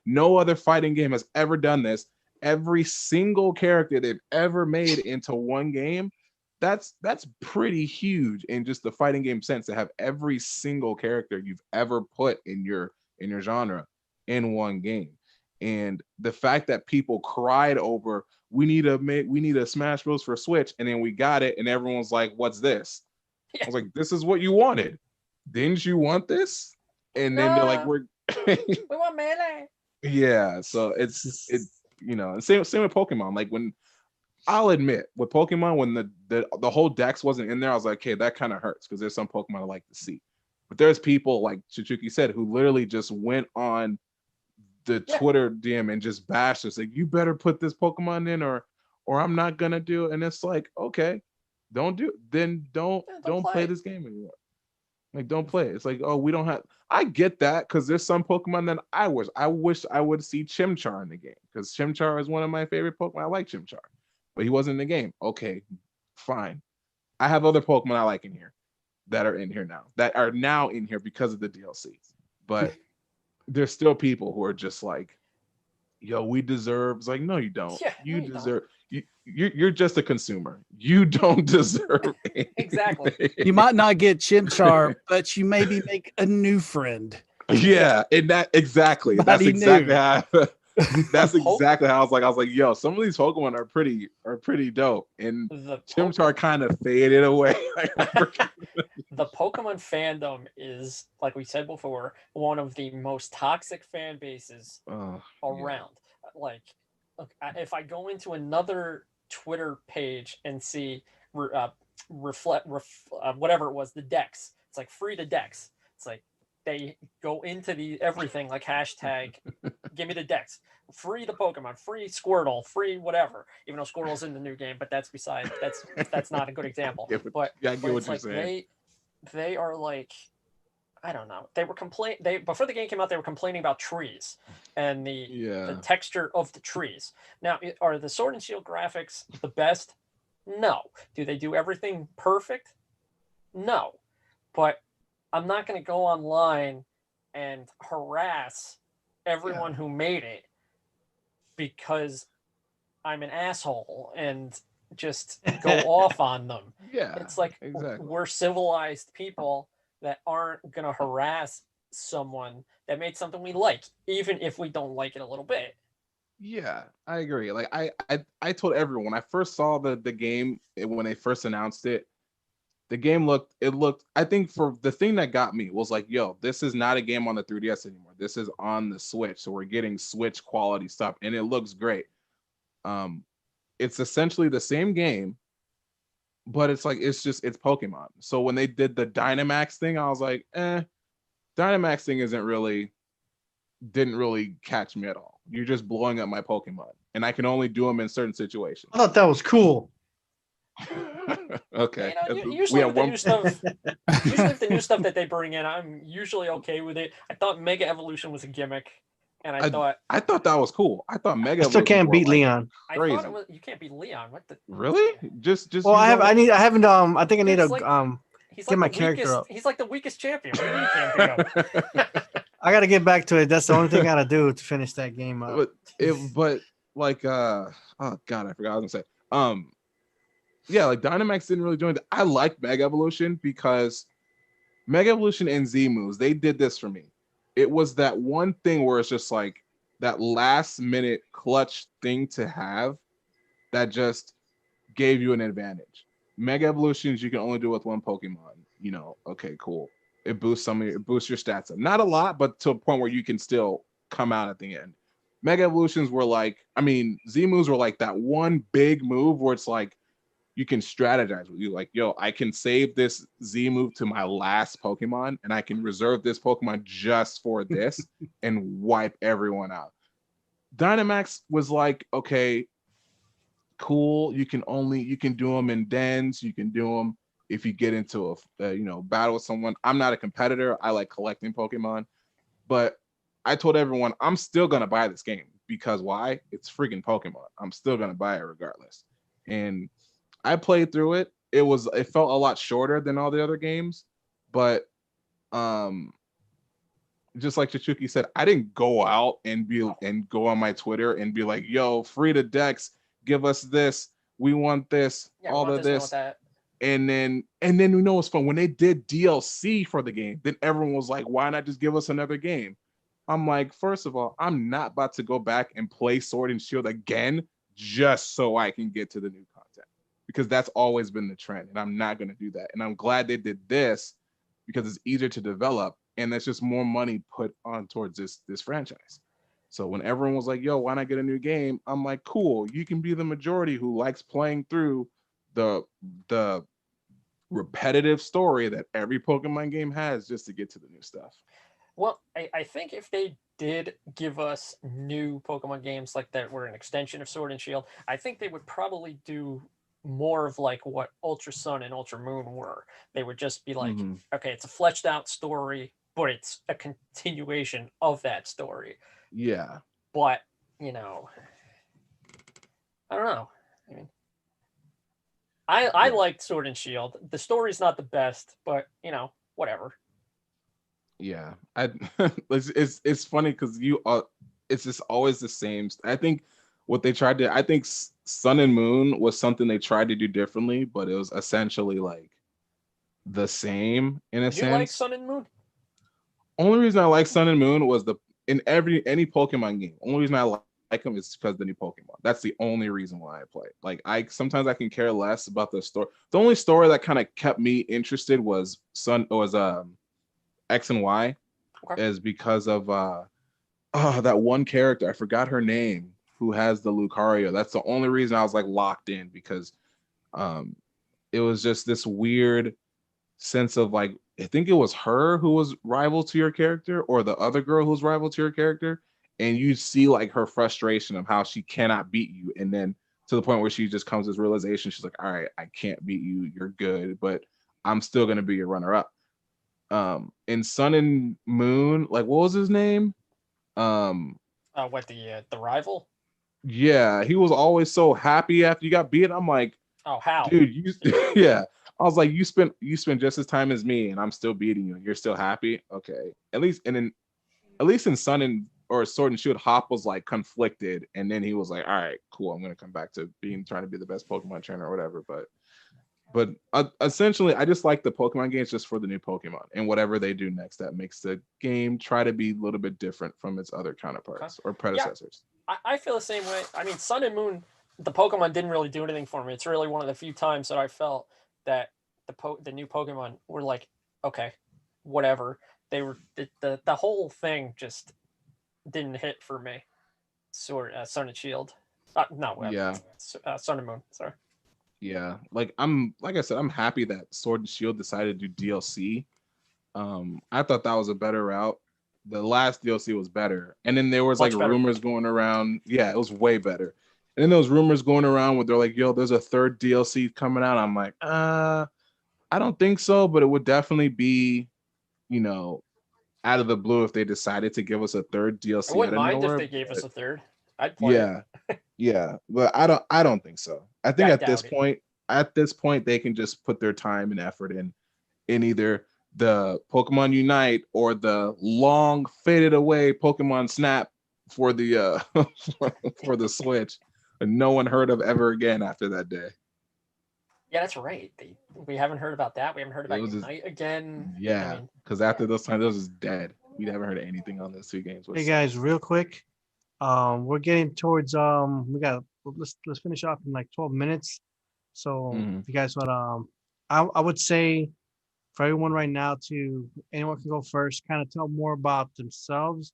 no other fighting game has ever done this, every single character they've ever made into one game, that's pretty huge in just the fighting game sense, to have every single character you've ever put in your genre in one game. And the fact that people cried over, we need a Smash Bros for Switch, and then we got it and everyone's like, what's this? I was like, this is what you wanted. Didn't you want this? And then they're like, we want Melee. Yeah, so it's same with Pokemon. Like, when I'll admit with Pokemon, when the whole Dex wasn't in there, I was like, okay, that kind of hurts, because there's some Pokemon I like to see. But there's people like Chichuki said who literally just went on the Twitter DM and just bashed us, like, you better put this Pokemon in or I'm not gonna do it. And it's like, okay, don't play this game anymore. Like, don't play it. It's like, oh, we don't have. I get that, because there's some Pokemon that I wish I would see Chimchar in the game, because Chimchar is one of my favorite Pokemon. I like Chimchar, but he wasn't in the game. Okay, fine. I have other Pokemon I like in here that are in here because of the DLC. But there's still people who are just like, yo, we deserve. It's like, no, you don't. Yeah, you deserve. You're just a consumer. You don't deserve anything. Exactly. You might not get Chimchar, but you maybe make a new friend. Yeah, and that's exactly how I was like, yo, some of these Pokemon are pretty dope. And Chimchar kind of faded away. The Pokemon fandom is, like we said before, one of the most toxic fan bases around. Like, look, if I go into another Twitter page and see whatever it was, the decks. It's like free to decks. It's like they go into the everything like hashtag give me the decks, free to Pokemon, free Squirtle, free whatever, even though Squirtle's in the new game, but that's not a good example. Yeah, but yeah, I get what it's you're like saying. they are like, I don't know. They before the game came out, they were complaining about trees and the texture of the trees. Now, are the Sword and Shield graphics the best? No. Do they do everything perfect? No. But I'm not going to go online and harass everyone who made it because I'm an asshole and just go off on them. Yeah, it's like exactly. We're civilized people that aren't going to harass someone that made something we like, even if we don't like it a little bit. Yeah, I agree. Like I told everyone when I first saw the game when they first announced it, the game looked I think for the thing that got me was like, yo, this is not a game on the 3DS anymore. This is on the Switch. So we're getting Switch quality stuff and it looks great. It's essentially the same game, but it's Pokemon. So when they did the Dynamax thing, I was like, Dynamax thing didn't really catch me at all. You're just blowing up my Pokemon, and I can only do them in certain situations. I thought that was cool. Okay. Usually with the new stuff, that they bring in, I'm usually okay with it. I thought Mega Evolution was a gimmick, and I thought that was cool. I thought Mega. I still can't beat Leon. I thought it was, you can't beat Leon. What the? Really? Just. Well, I haven't. I think I need to he's get like my the character weakest, up. He's like the weakest champion. What do you mean you can't beat him? I gotta get back to it. That's the only thing I gotta do to finish that game up. But like oh god, I forgot what I was gonna say. Yeah, like Dynamax didn't really do it. I like Mega Evolution because Mega Evolution and Z moves, they did this for me. It was that one thing where it's just like that last minute clutch thing to have that just gave you an advantage. Mega Evolutions you can only do with one Pokemon. You know, okay, cool. It boosts your stats up. Not a lot, but to a point where you can still come out at the end. Mega Evolutions were like, Z moves were like that one big move where it's like you can strategize with you. Like, yo, I can save this Z move to my last Pokemon and I can reserve this Pokemon just for this and wipe everyone out. Dynamax was like, okay, cool. You can do them in dens. You can do them if you get into a battle with someone. I'm not a competitor. I like collecting Pokemon, but I told everyone I'm still gonna buy this game because why? It's freaking Pokemon. I'm still gonna buy it regardless. And I played through it. It felt a lot shorter than all the other games, but just like Chichuki said, I didn't go out and go on my Twitter and be like, yo, free to Dex, give us this, we want this, all of this. And then what's fun? When they did DLC for the game, then everyone was like, why not just give us another game? I'm like, first of all, I'm not about to go back and play Sword and Shield again just so I can get to the new content, because that's always been the trend, and I'm not going to do that. And I'm glad they did this because it's easier to develop, and that's just more money put on towards this franchise. So when everyone was like, yo, why not get a new game? I'm like, cool, you can be the majority who likes playing through the repetitive story that every Pokemon game has just to get to the new stuff. Well, I think if they did give us new Pokemon games like that were an extension of Sword and Shield, I think they would probably do more of like what Ultra Sun and Ultra Moon were. They would just be like, okay, it's a fleshed out story, but it's a continuation of that story. Yeah. But, I don't know. I liked Sword and Shield. The story's not the best, but, whatever. Yeah, it's funny because it's just always the same. I think what they tried to, I think Sun and Moon was something they tried to do differently, but it was essentially like the same in a sense. You like Sun and Moon? Only reason I like Sun and Moon was any Pokemon game. Only reason I like them is because of the new Pokemon. That's the only reason why I play. Like sometimes I can care less about the story. The only story that kind of kept me interested was X and Y, is because of that one character, I forgot her name, who has the Lucario. That's the only reason I was like locked in, because it was just this weird sense of like, I think it was her who was rival to your character, or the other girl who's rival to your character, and you see like her frustration of how she cannot beat you, and then to the point where she just comes to this realization, she's like, all right, I can't beat you, you're good, but I'm still gonna be your runner-up. In Sun and Moon, like, what was his name? What, the rival? Yeah, he was always so happy after you got beat. I'm like, Oh, how? dude, you yeah. I was like, you spent just as time as me, and I'm still beating you, and you're still happy. Okay, at least in Sun and or Sword and Shield, Hop was like conflicted, and then he was like, all right, cool, I'm gonna come back to trying to be the best Pokemon trainer or whatever. But essentially, I just like the Pokemon games just for the new Pokemon, and whatever they do next that makes the game try to be a little bit different from its other counterparts or predecessors. Yeah, I feel the same way. I mean, Sun and Moon, the Pokemon didn't really do anything for me. It's really one of the few times that I felt that the new Pokemon were like, okay, whatever. They were the whole thing just didn't hit for me. Sun and Shield, Yeah. Sun and Moon. Sorry. Yeah, like I said, I'm happy that Sword and Shield decided to do DLC. I thought that was a better route. The last DLC was better, and then there was Much like better. rumors going around. Yeah, it was way better. And then there was rumors going around where they're like, "Yo, there's a third DLC coming out." I'm like, I don't think so, but it would definitely be, out of the blue if they decided to give us a third DLC. I wouldn't out of mind nowhere, if they gave us but- a third. I'd play it. Yeah, but I don't think so. I think I at this doubt point, they can just put their time and effort in either the Pokemon Unite or the long faded away Pokemon Snap for the for the Switch, and no one heard of ever again after that day. Yeah, that's right. We haven't heard about that. We haven't heard about It was Unite again. Yeah, I mean, because after those times, it was just dead. We never heard anything on those two games. Hey guys, real quick, we're getting towards let's finish off in like 12 minutes. So Mhm. if you guys want I would say for everyone right now anyone can go first, kind of tell more about themselves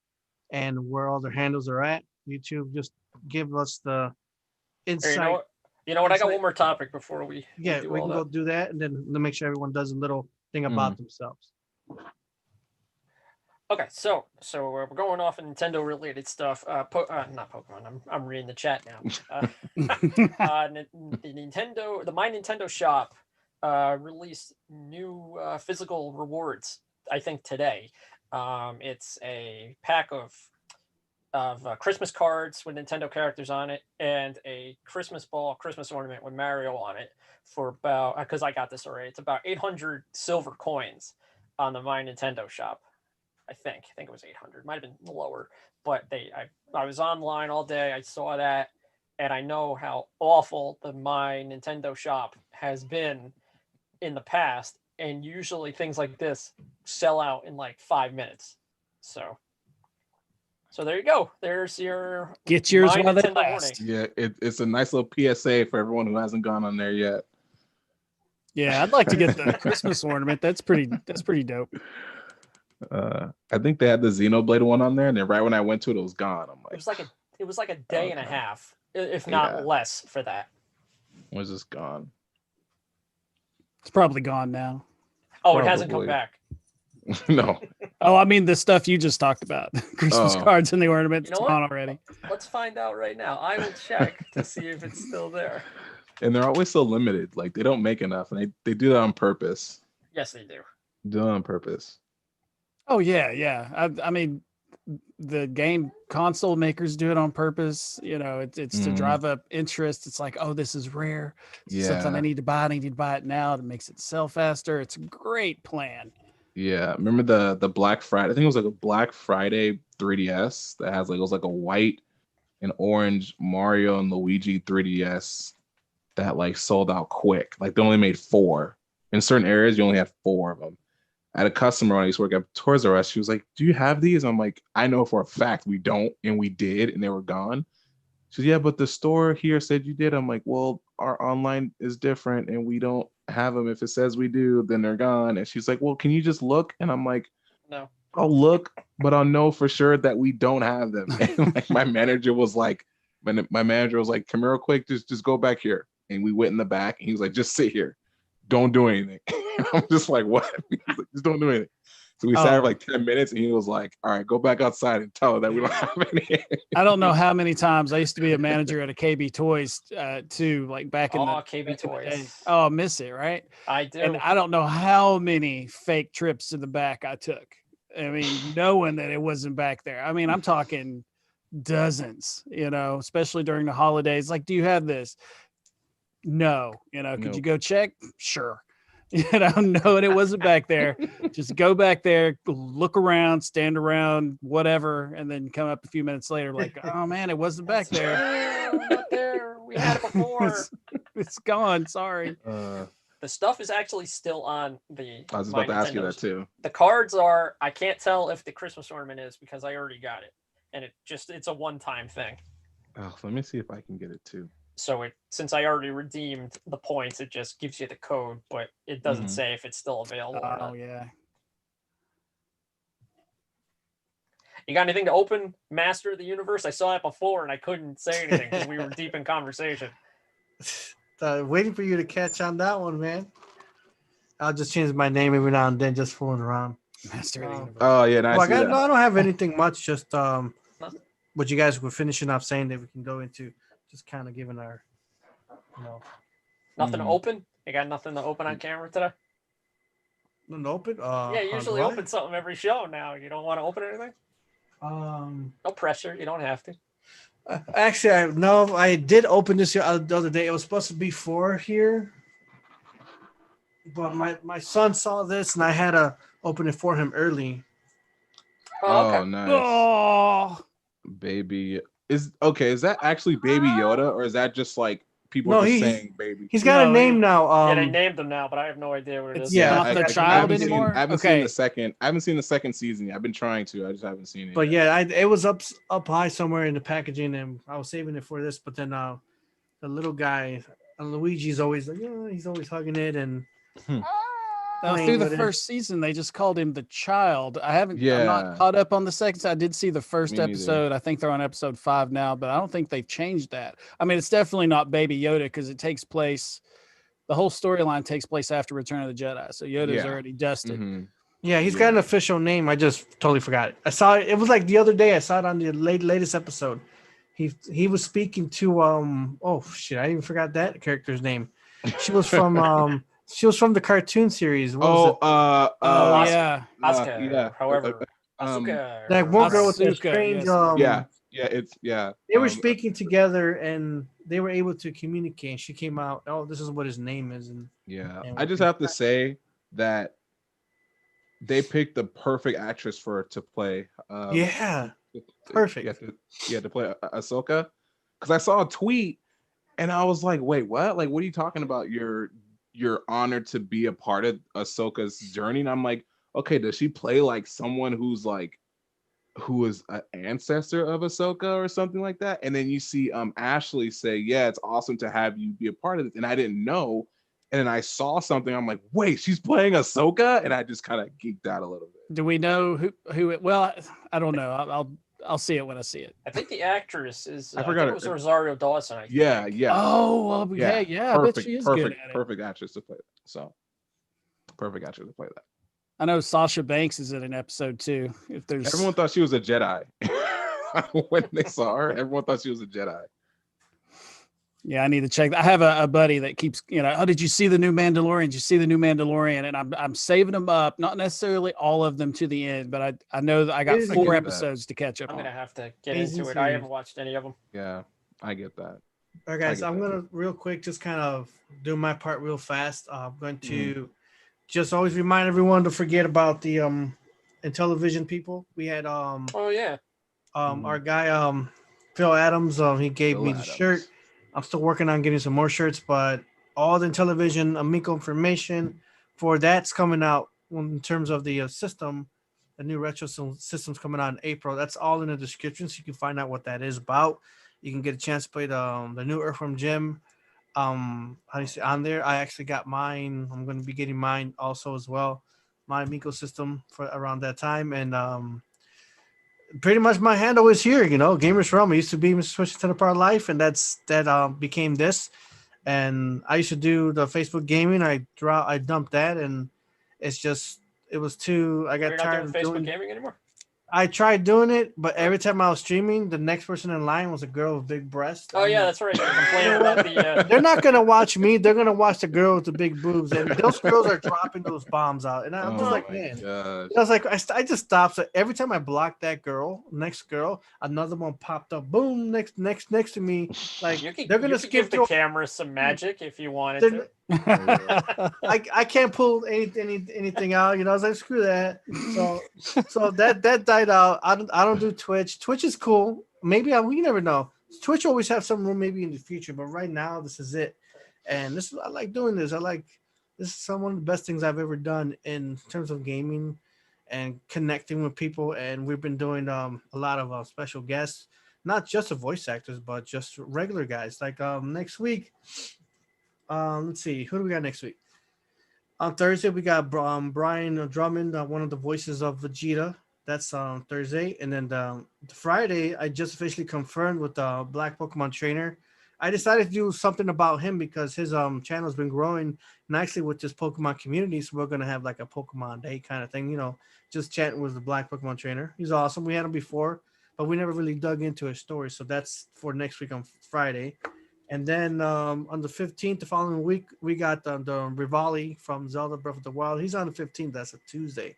and where all their handles are at. YouTube, just give us the here, insight. you know what? I got insight. one more topic before we Yeah, do we all can that. go do that, and then to make sure everyone does a little thing about themselves. Okay, so we're going off of Nintendo related stuff. Not Pokemon. I'm reading the chat now. The My Nintendo Shop released new physical rewards. I think today. It's a pack of Christmas cards with Nintendo characters on it, and a Christmas ornament with Mario on it for about, because I got this already. It's about 800 silver coins on the My Nintendo Shop. I think it was 800. Might have been lower, but I was online all day. I saw that, and I know how awful the My Nintendo Shop has been in the past, and usually things like this sell out in like 5 minutes. So there you go. There's your Get yours My while they Nintendo last. warning. Yeah, it's a nice little PSA for everyone who hasn't gone on there yet. Yeah, I'd like to get the Christmas ornament. That's pretty dope. I think they had the Xenoblade one on there, and then right when I went to it, it was gone. I'm like, It was like a day and a half, if not less, for that. it was just gone. It's probably gone now. Oh, it hasn't come Probably. back. No. Oh, I mean the stuff you just talked about. Christmas Oh. cards and the ornaments. You know It's gone what? already. Let's find out right now. I will check to see if it's still there. And they're always so limited. Like they don't make enough, and they do that on purpose. Yes, they do. Do it on purpose. Oh yeah. I mean, the game console makers do it on purpose. It's to drive up interest. It's like, oh, this is rare. It's something I need to buy. I need to buy it now. It makes it sell faster. It's a great plan. Yeah. Remember the Black Friday? I think it was like a Black Friday 3DS that has it was like a white and orange Mario and Luigi 3DS that like sold out quick. Like they only made 4. In certain areas, you only had 4 of them. I had a customer when I used to work at Toys R Us. She was like, "Do you have these?" I'm like, "I know for a fact we don't," and we did, and they were gone. She said, "Yeah, but the store here said you did." I'm like, "Well, our online is different, and we don't have them. If it says we do, then they're gone." And she's like, "Well, can you just look?" And I'm like, No. "I'll look, but I'll know for sure that we don't have them." And like my manager was like, "Come here real quick, just go back here." And we went in the back, and he was like, "Just sit here." don't do anything. I'm just like, what? He's like, just don't do anything. So we sat there for like 10 minutes and he was like, all right, go back outside and tell her that we don't have any. I don't know how many times I used to be a manager at a KB Toys too, like back in the KB Toys. Oh, I miss it, right? I do. And I don't know how many fake trips to the back I took. I mean, knowing that it wasn't back there. I mean, I'm talking dozens, you know, especially during the holidays. Like, do you have this? No, you know, could you go check? Sure. You know, knowing it wasn't back there, just go back there, look around, stand around, whatever, and then come up a few minutes later, like, oh man, it wasn't back there. Not there. We had it before. It's gone. Sorry. The stuff is actually still on the. I was about to ask you that too. The cards are. I can't tell if the Christmas ornament is because I already got it, and it's a one-time thing. Oh, let me see if I can get it too. So since I already redeemed the points, it just gives you the code, but it doesn't say if it's still available or not. Oh yeah. You got anything to open, Master of the Universe? I saw it before and I couldn't say anything because we were deep in conversation. Waiting for you to catch on that one, man. I'll just change my name every now and then, just fooling around. Master of the Universe. Oh yeah, nice. Well, I don't have anything much. Just what you guys were finishing up saying that we can go into. Just kind of giving our, you know, nothing to open. You got nothing to open on camera today. Nothing to open. Yeah, you usually open something every show. Now you don't want to open anything. No pressure. You don't have to. Actually, I did open this the other day. It was supposed to be 4 here, but my son saw this and I had to open it for him early. Oh, okay. Nice. Oh, Baby. Is that actually Baby Yoda, or is that just like people just saying baby? He's got a name now. Yeah, they named him now, but I have no idea what it is. Yeah, not the child anymore. I haven't seen the second. I haven't seen the second season yet. I've been trying to. I just haven't seen it. But yet. yeah, it was up high somewhere in the packaging, and I was saving it for this. But then the little guy, Luigi's always like, yeah, he's always hugging it, and through the first season, they just called him the child. I'm not caught up on the second. I did see the first episode. I think they're on episode 5 now, but I don't think they've changed that. I mean, it's definitely not Baby Yoda because it takes place. The whole storyline takes place after Return of the Jedi, so Yoda's already dusted. Mm-hmm. Yeah, he's got an official name. I just totally forgot it. I saw it. It was like the other day. I saw it on the latest episode. He was speaking to oh shit, I even forgot that character's name. She was from She was from the cartoon series. Asuka. Yeah. However, Asuka. That one girl with the strange. They were speaking together, and they were able to communicate. She came out. Oh, this is what his name is, and I just have to say that they picked the perfect actress for her to play. Perfect. To play Ahsoka, because I saw a tweet, and I was like, wait, what? Like, what are you talking about? You're honored to be a part of Ahsoka's journey. And I'm like, okay, does she play like someone who is an ancestor of Ahsoka or something like that? And then you see Ashley say, yeah, it's awesome to have you be a part of this. And I didn't know. And then I saw something. I'm like, wait, she's playing Ahsoka? And I just kind of geeked out a little bit. Do we know who it? Well, I don't know. I'll see it when I see it. I think the actress is. I forgot it was Rosario Dawson. I think. Yeah. Oh, well, yeah. I bet she is good at it. Perfect actress to play that. So, perfect actress to play that. I know Sasha Banks is in an episode too. Everyone thought she was a Jedi when they saw her. Everyone thought she was a Jedi. Yeah, I need to check. I have a buddy that keeps, oh, did you see the new Mandalorian? Did you see the new Mandalorian? And I'm saving them up, not necessarily all of them to the end, but I know that I got 4 episodes to catch up on. I'm going to have to get into it. I haven't watched any of them. Yeah, I get that. All right, guys, I'm going to real quick just kind of do my part real fast. I'm going to just always remind everyone to forget about the Intellivision people. We had our guy Phil Adams, he gave me the shirt. I'm still working on getting some more shirts, but all the Intellivision AMICO information for that's coming out in terms of the system, the new retro system's coming out in April. That's all in the description, so you can find out what that is about. You can get a chance to play the new Earthworm Jim. How do you say on there? I actually got mine. I'm going to be getting mine also as well. My AMICO system for around that time, and pretty much my handle is here, Gamerz Realm. It used to be Mr. Switch Center Part Life, and that became this. And I used to do the Facebook gaming. I dumped that, and it was too. I got You're not tired doing of Facebook doing. gaming anymore? I tried doing it, but every time I was streaming, the next person in line was a girl with big breasts. Oh yeah, that's right. You're complaining about the. They're not gonna watch me. They're gonna watch the girl with the big boobs, and those girls are dropping those bombs out. And I'm just like, my man. gosh. I was like, I just stopped. So every time I blocked that girl, next girl, another one popped up. Boom, next to me. Like they're gonna skip give the through. camera some magic if you wanted to. I can't pull anything out. You know, I was like, screw that. So that died out. I don't do Twitch. Twitch is cool. Maybe we never know. Twitch always have some room maybe in the future, but right now this is it. And I like doing this. This is one of the best things I've ever done in terms of gaming and connecting with people. And we've been doing a lot of special guests, not just the voice actors, but just regular guys. Like next week, let's see, who do we got next week? On Thursday, we got Brian Drummond, one of the voices of Vegeta. That's on Thursday. And then Friday, I just officially confirmed with the Black Pokemon Trainer. I decided to do something about him because his channel has been growing nicely with this Pokemon community. So we're going to have like a Pokemon day kind of thing, you know, just chatting with the Black Pokemon Trainer. He's awesome. We had him before, but we never really dug into his story. So that's for next week on Friday. And then on the 15th, the following week, we got the Rivali from Zelda Breath of the Wild. He's on the 15th. That's a Tuesday.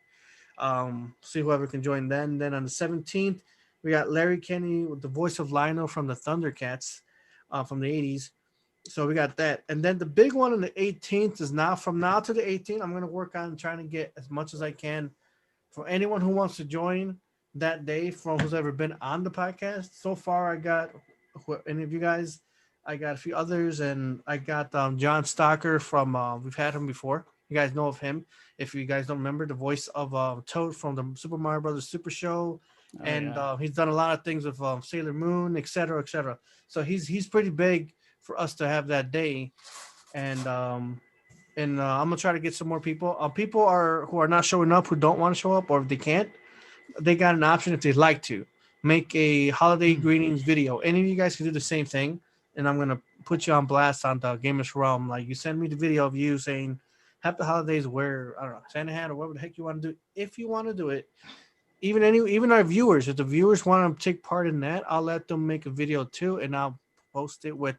See whoever can join then. Then on the 17th, we got Larry Kenny with the voice of Lionel from the Thundercats from the 80s. So we got that. And then the big one on the 18th is from now to the 18th, I'm going to work on trying to get as much as I can for anyone who wants to join that day from who's ever been on the podcast. So far, I got any of you guys. I got a few others, and I got John Stalker from we've had him before. You guys know of him. If you guys don't remember, the voice of Toad from the Super Mario Brothers Super Show. He's done a lot of things with Sailor Moon, etc., etc. So he's pretty big for us to have that day. And I'm gonna try to get some more people. People who are not showing up, who don't want to show up, or if they can't, they got an option if they'd like to make a holiday greetings video. Any of you guys can do the same thing, and I'm gonna put you on blast on the Gamerz Realm. Like, you send me the video of you saying happy holidays, wear, I don't know, Santa hat or whatever the heck you want to do. If you want to do it, even our viewers, if the viewers want to take part in that, I'll let them make a video too, and I'll post it with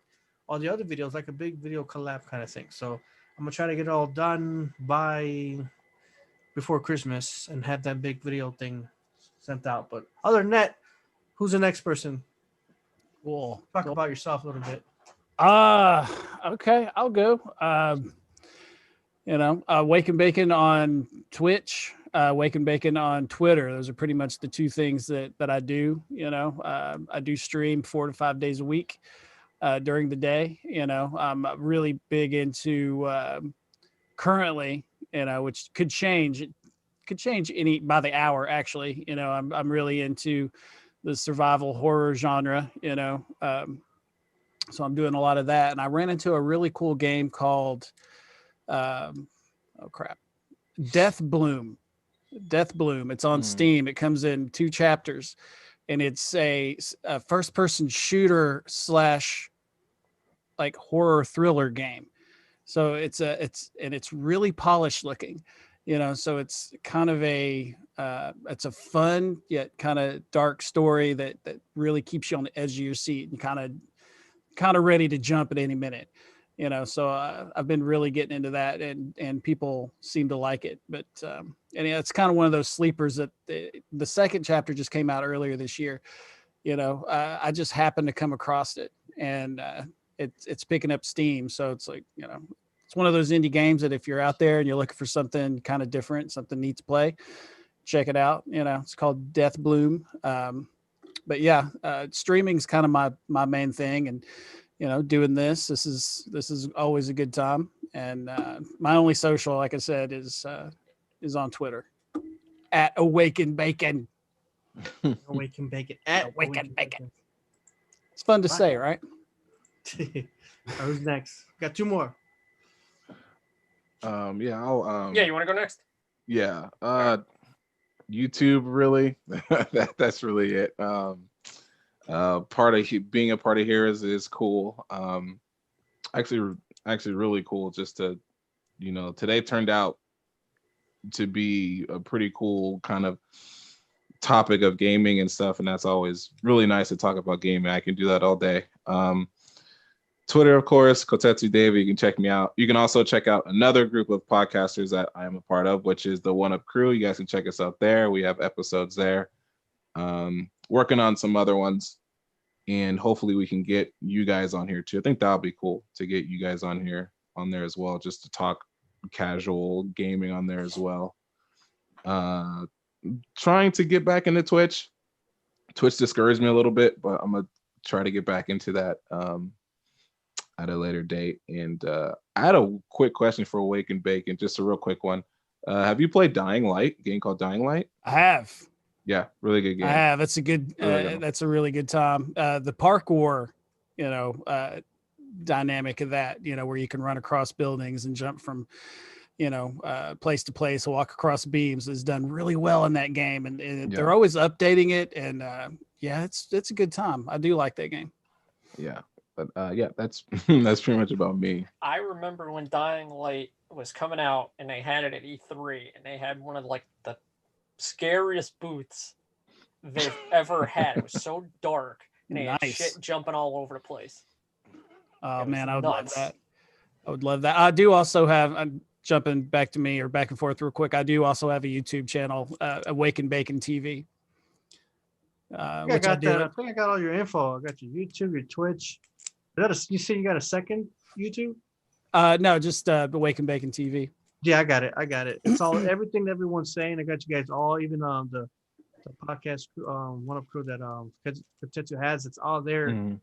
all the other videos, like a big video collab kind of thing. So I'm gonna try to get it all done before Christmas and have that big video thing sent out. But other than that, who's the next person? Cool. Talk about yourself a little bit. Okay, I'll go. Wake and Bacon on Twitch, Wake and Bacon on Twitter. Those are pretty much the two things that I do. I do stream 4 to 5 days a week during the day. I'm really big into currently, which could change. It could change by the hour. Actually, I'm really into the survival horror genre. So I'm doing a lot of that, and I ran into a really cool game called Death Bloom. It's on Steam. It comes in 2 chapters, and it's a first-person shooter / like horror thriller game. So it's really polished looking, so it's kind of it's a fun yet kind of dark story that really keeps you on the edge of your seat and kind of ready to jump at any minute. So I've been really getting into that, and people seem to like it. But it's kind of one of those sleepers that the second chapter just came out earlier this year. I just happened to come across it, and it's picking up steam. So it's like, it's one of those indie games that if you're out there and you're looking for something kind of different, something neat to play, check it out. It's called Death Bloom. But yeah, streaming is kind of my main thing, and doing this is always a good time. And my only social, like I said, is on Twitter at Awaken Bacon. Awaken Bacon at Awaken Bacon. It's fun to say, right? Who's next? Got 2 more. I'll you want to go next? Yeah. YouTube, really. That's really it. Part of being a part of here is cool. actually really cool. Just to, today turned out to be a pretty cool kind of topic of gaming and stuff, and that's always really nice to talk about gaming. I can do that all day. Twitter, of course, Kotetsu David. You can check me out. You can also check out another group of podcasters that I am a part of, which is the One Up Crew. You guys can check us out there. We have episodes there. Working on some other ones, and hopefully we can get you guys on here too. I think that'll be cool to get you guys on there as well, just to talk casual gaming on there as well. Trying to get back into Twitch. Twitch discouraged me a little bit, but I'm gonna try to get back into that at a later date. And I had a quick question for Awaken Bacon, just a real quick one. Have you played Dying Light, a game called Dying Light? I have. Yeah, really good game. I have. That's a good. That's a really good time. The parkour, dynamic of that, where you can run across buildings and jump from, place to place, walk across beams, is done really well in that game, and they're always updating it. And it's a good time. I do like that game. Yeah, but that's that's pretty much about me. I remember when Dying Light was coming out, and they had it at E3, and they had one of the scariest booths they've ever had. It was so dark, and they had shit jumping all over the place. Oh man, I would love that. I would love that. I do also have, I'm jumping back to me or back and forth real quick, I do also have a YouTube channel, Awaken Bacon TV. I think I got all your info. I got your YouTube, your Twitch. You say you got a second YouTube? No, just Awaken Bacon TV. Yeah, I got it. It's all everything that everyone's saying. I got you guys all, even the podcast One Up Crew that KOTETSU has. It's all there and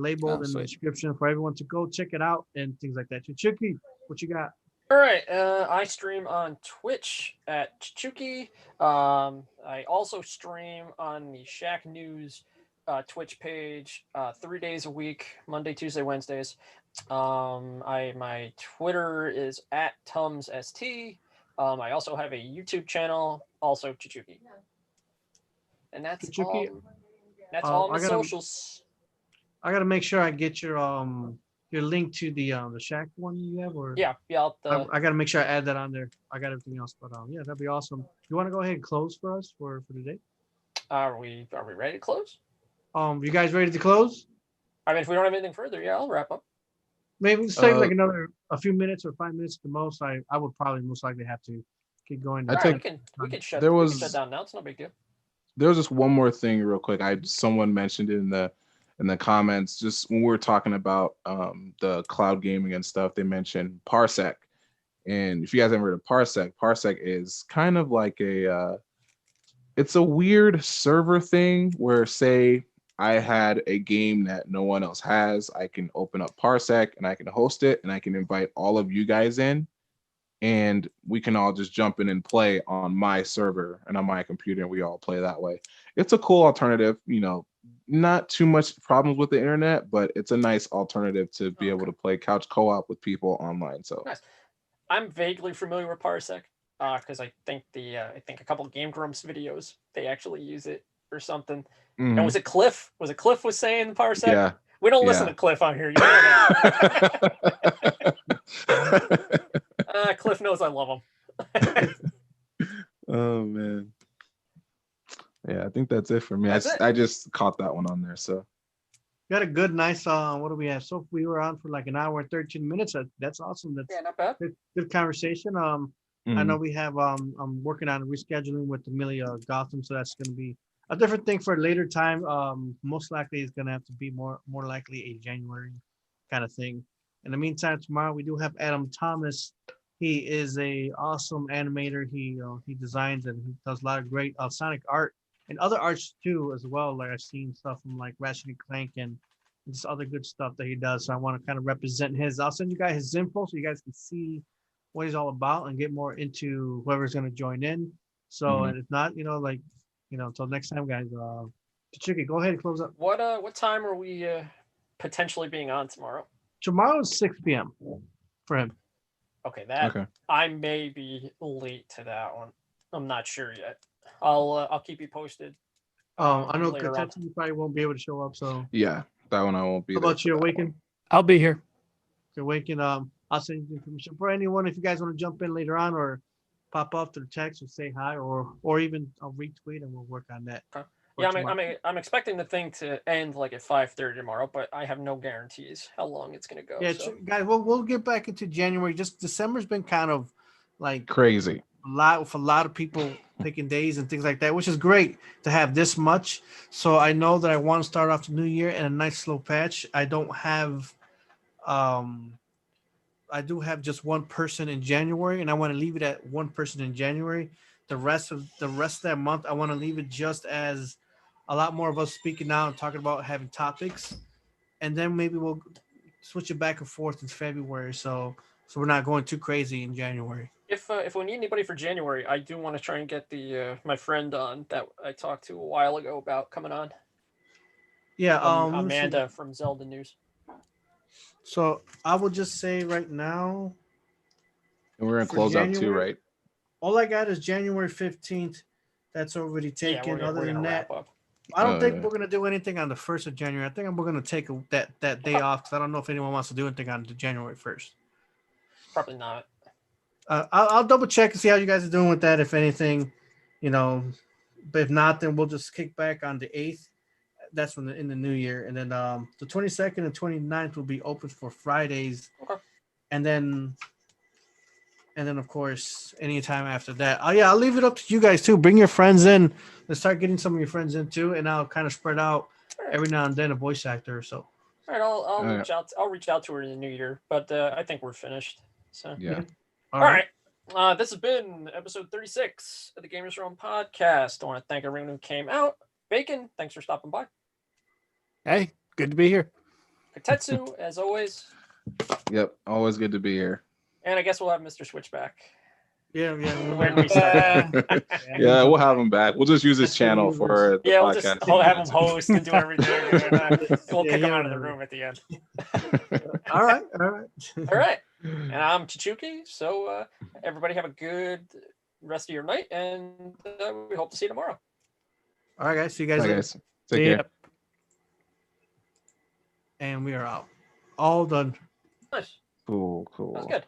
labeled in the description for everyone to go check it out and things like that. Chucky, what you got? All right, I stream on Twitch at Chucky. I also stream on the Shack News Twitch page 3 days a week, Monday, Tuesday, Wednesdays. My Twitter is at TumsST. I also have a YouTube channel, also Chichuki. And that's Chichuki, all my socials. I gotta make sure I get your link to the Shack one you have, or yeah. I gotta make sure I add that on there. I got everything else, but yeah, that'd be awesome. You want to go ahead and close for us for today? Are we ready to close? You guys ready to close? I mean, if we don't have anything further, yeah, I'll wrap up. Maybe we'll save like a few minutes or 5 minutes at the most. I would probably most likely have to keep going. I think we can shut down now. It's no big deal. There was just one more thing real quick. Someone mentioned it in the comments, just when we were talking about the cloud gaming and stuff, they mentioned Parsec. And if you guys haven't heard of Parsec is kind of like it's a weird server thing where, say I had a game that no one else has, I can open up Parsec and I can host it and I can invite all of you guys in, and we can all just jump in and play on my server and on my computer, and we all play that way. It's a cool alternative, not too much problems with the internet, but it's a nice alternative to be able to play couch co-op with people online. So nice. I'm vaguely familiar with Parsec because I think a couple of Game Grumps videos they actually use it or something. Mm-hmm. And was it Cliff? Cliff was saying Parsec? Yeah. We don't listen to Cliff on here. You know that. Cliff knows I love him. Oh man. Yeah, I think that's it for me. I just caught that one on there. So got a good, nice. What do we have? So we were on for like an hour and 13 minutes. That's awesome. That's not bad. Good conversation. I know we have. I'm working on rescheduling with Amelia Gotham, so that's going to be a different thing for a later time. Most likely, it's going to have to be more likely a January kind of thing. In the meantime, tomorrow we do have Adam Thomas. He is a awesome animator. He designs and he does a lot of great Sonic art. And other arts too, as well. Like I've seen stuff from like Ratchet and Clank and just other good stuff that he does. So I want to kind of represent his. I'll send you guys his info so you guys can see what he's all about and get more into whoever's going to join in. So and if not, until next time, guys. Chicky, go ahead and close up. What time are we potentially being on tomorrow? Tomorrow is 6 p.m. for him. Okay, I may be late to that one. I'm not sure yet. I'll keep you posted. I know KOTETSU probably won't be able to show up. So yeah, that one I won't be. How about you, Awaken? I'll be here. So we can I'll send you the information for anyone if you guys want to jump in later on or pop up through text or say hi or even I'll retweet and we'll work on that. Okay. Yeah, I'm expecting the thing to end like at 5:30 tomorrow, but I have no guarantees how long it's gonna go. Yeah, so. guys, we'll get back into January. Just December's been kind of like Crazy. a lot of people picking days and things like that, which is great to have this much. So I know that I want to start off the new year in a nice slow patch. I don't have I do have just one person in January, and I want to leave it at one person in January. The rest of that month, I want to leave it just as a lot more of us speaking now and talking about having topics, and then maybe we'll switch it back and forth in February, so we're not going too crazy in January. If we need anybody for January, I do want to try and get the my friend on that I talked to a while ago about coming on. Yeah, Amanda from Zelda News. So I will just say right now, And we're gonna close out too, right? All I got is January 15th. That's already taken. Yeah, Other than that, wrap up. I don't think we're gonna do anything on the 1st of January. I think we're gonna take that day off because I don't know if anyone wants to do anything on January 1st. Probably not. I'll double check and see how you guys are doing with that. If anything, but if not, then we'll just kick back on the 8th. That's in the new year, and then the 22nd and 29th will be open for Fridays, okay. and then of course anytime after that. Oh yeah, I'll leave it up to you guys too. Bring your friends in. Let's start getting some of your friends in too, and I'll kind of spread out every now and then a voice actor or so. All right, I'll reach out. I'll reach out to her in the new year, but I think we're finished. So yeah. All right. This has been episode 36 of the Gamers Room podcast. I want to thank everyone who came out. Bacon, thanks for stopping by. Hey, good to be here. KOTETSU, as always. Yep, always good to be here. And I guess we'll have Mr. Switch back. Yeah. When we start. Yeah, we'll have him back. We'll just use his channel for the podcast. We'll have him host and do everything. And, we'll kick him out of the room at the end. All right. All right. And I'm Chichuki. So everybody have a good rest of your night, and we hope to see you tomorrow. All right, guys. See you guys Bye, later. guys. Take care. And we are out. All done. Nice. Cool. That was good.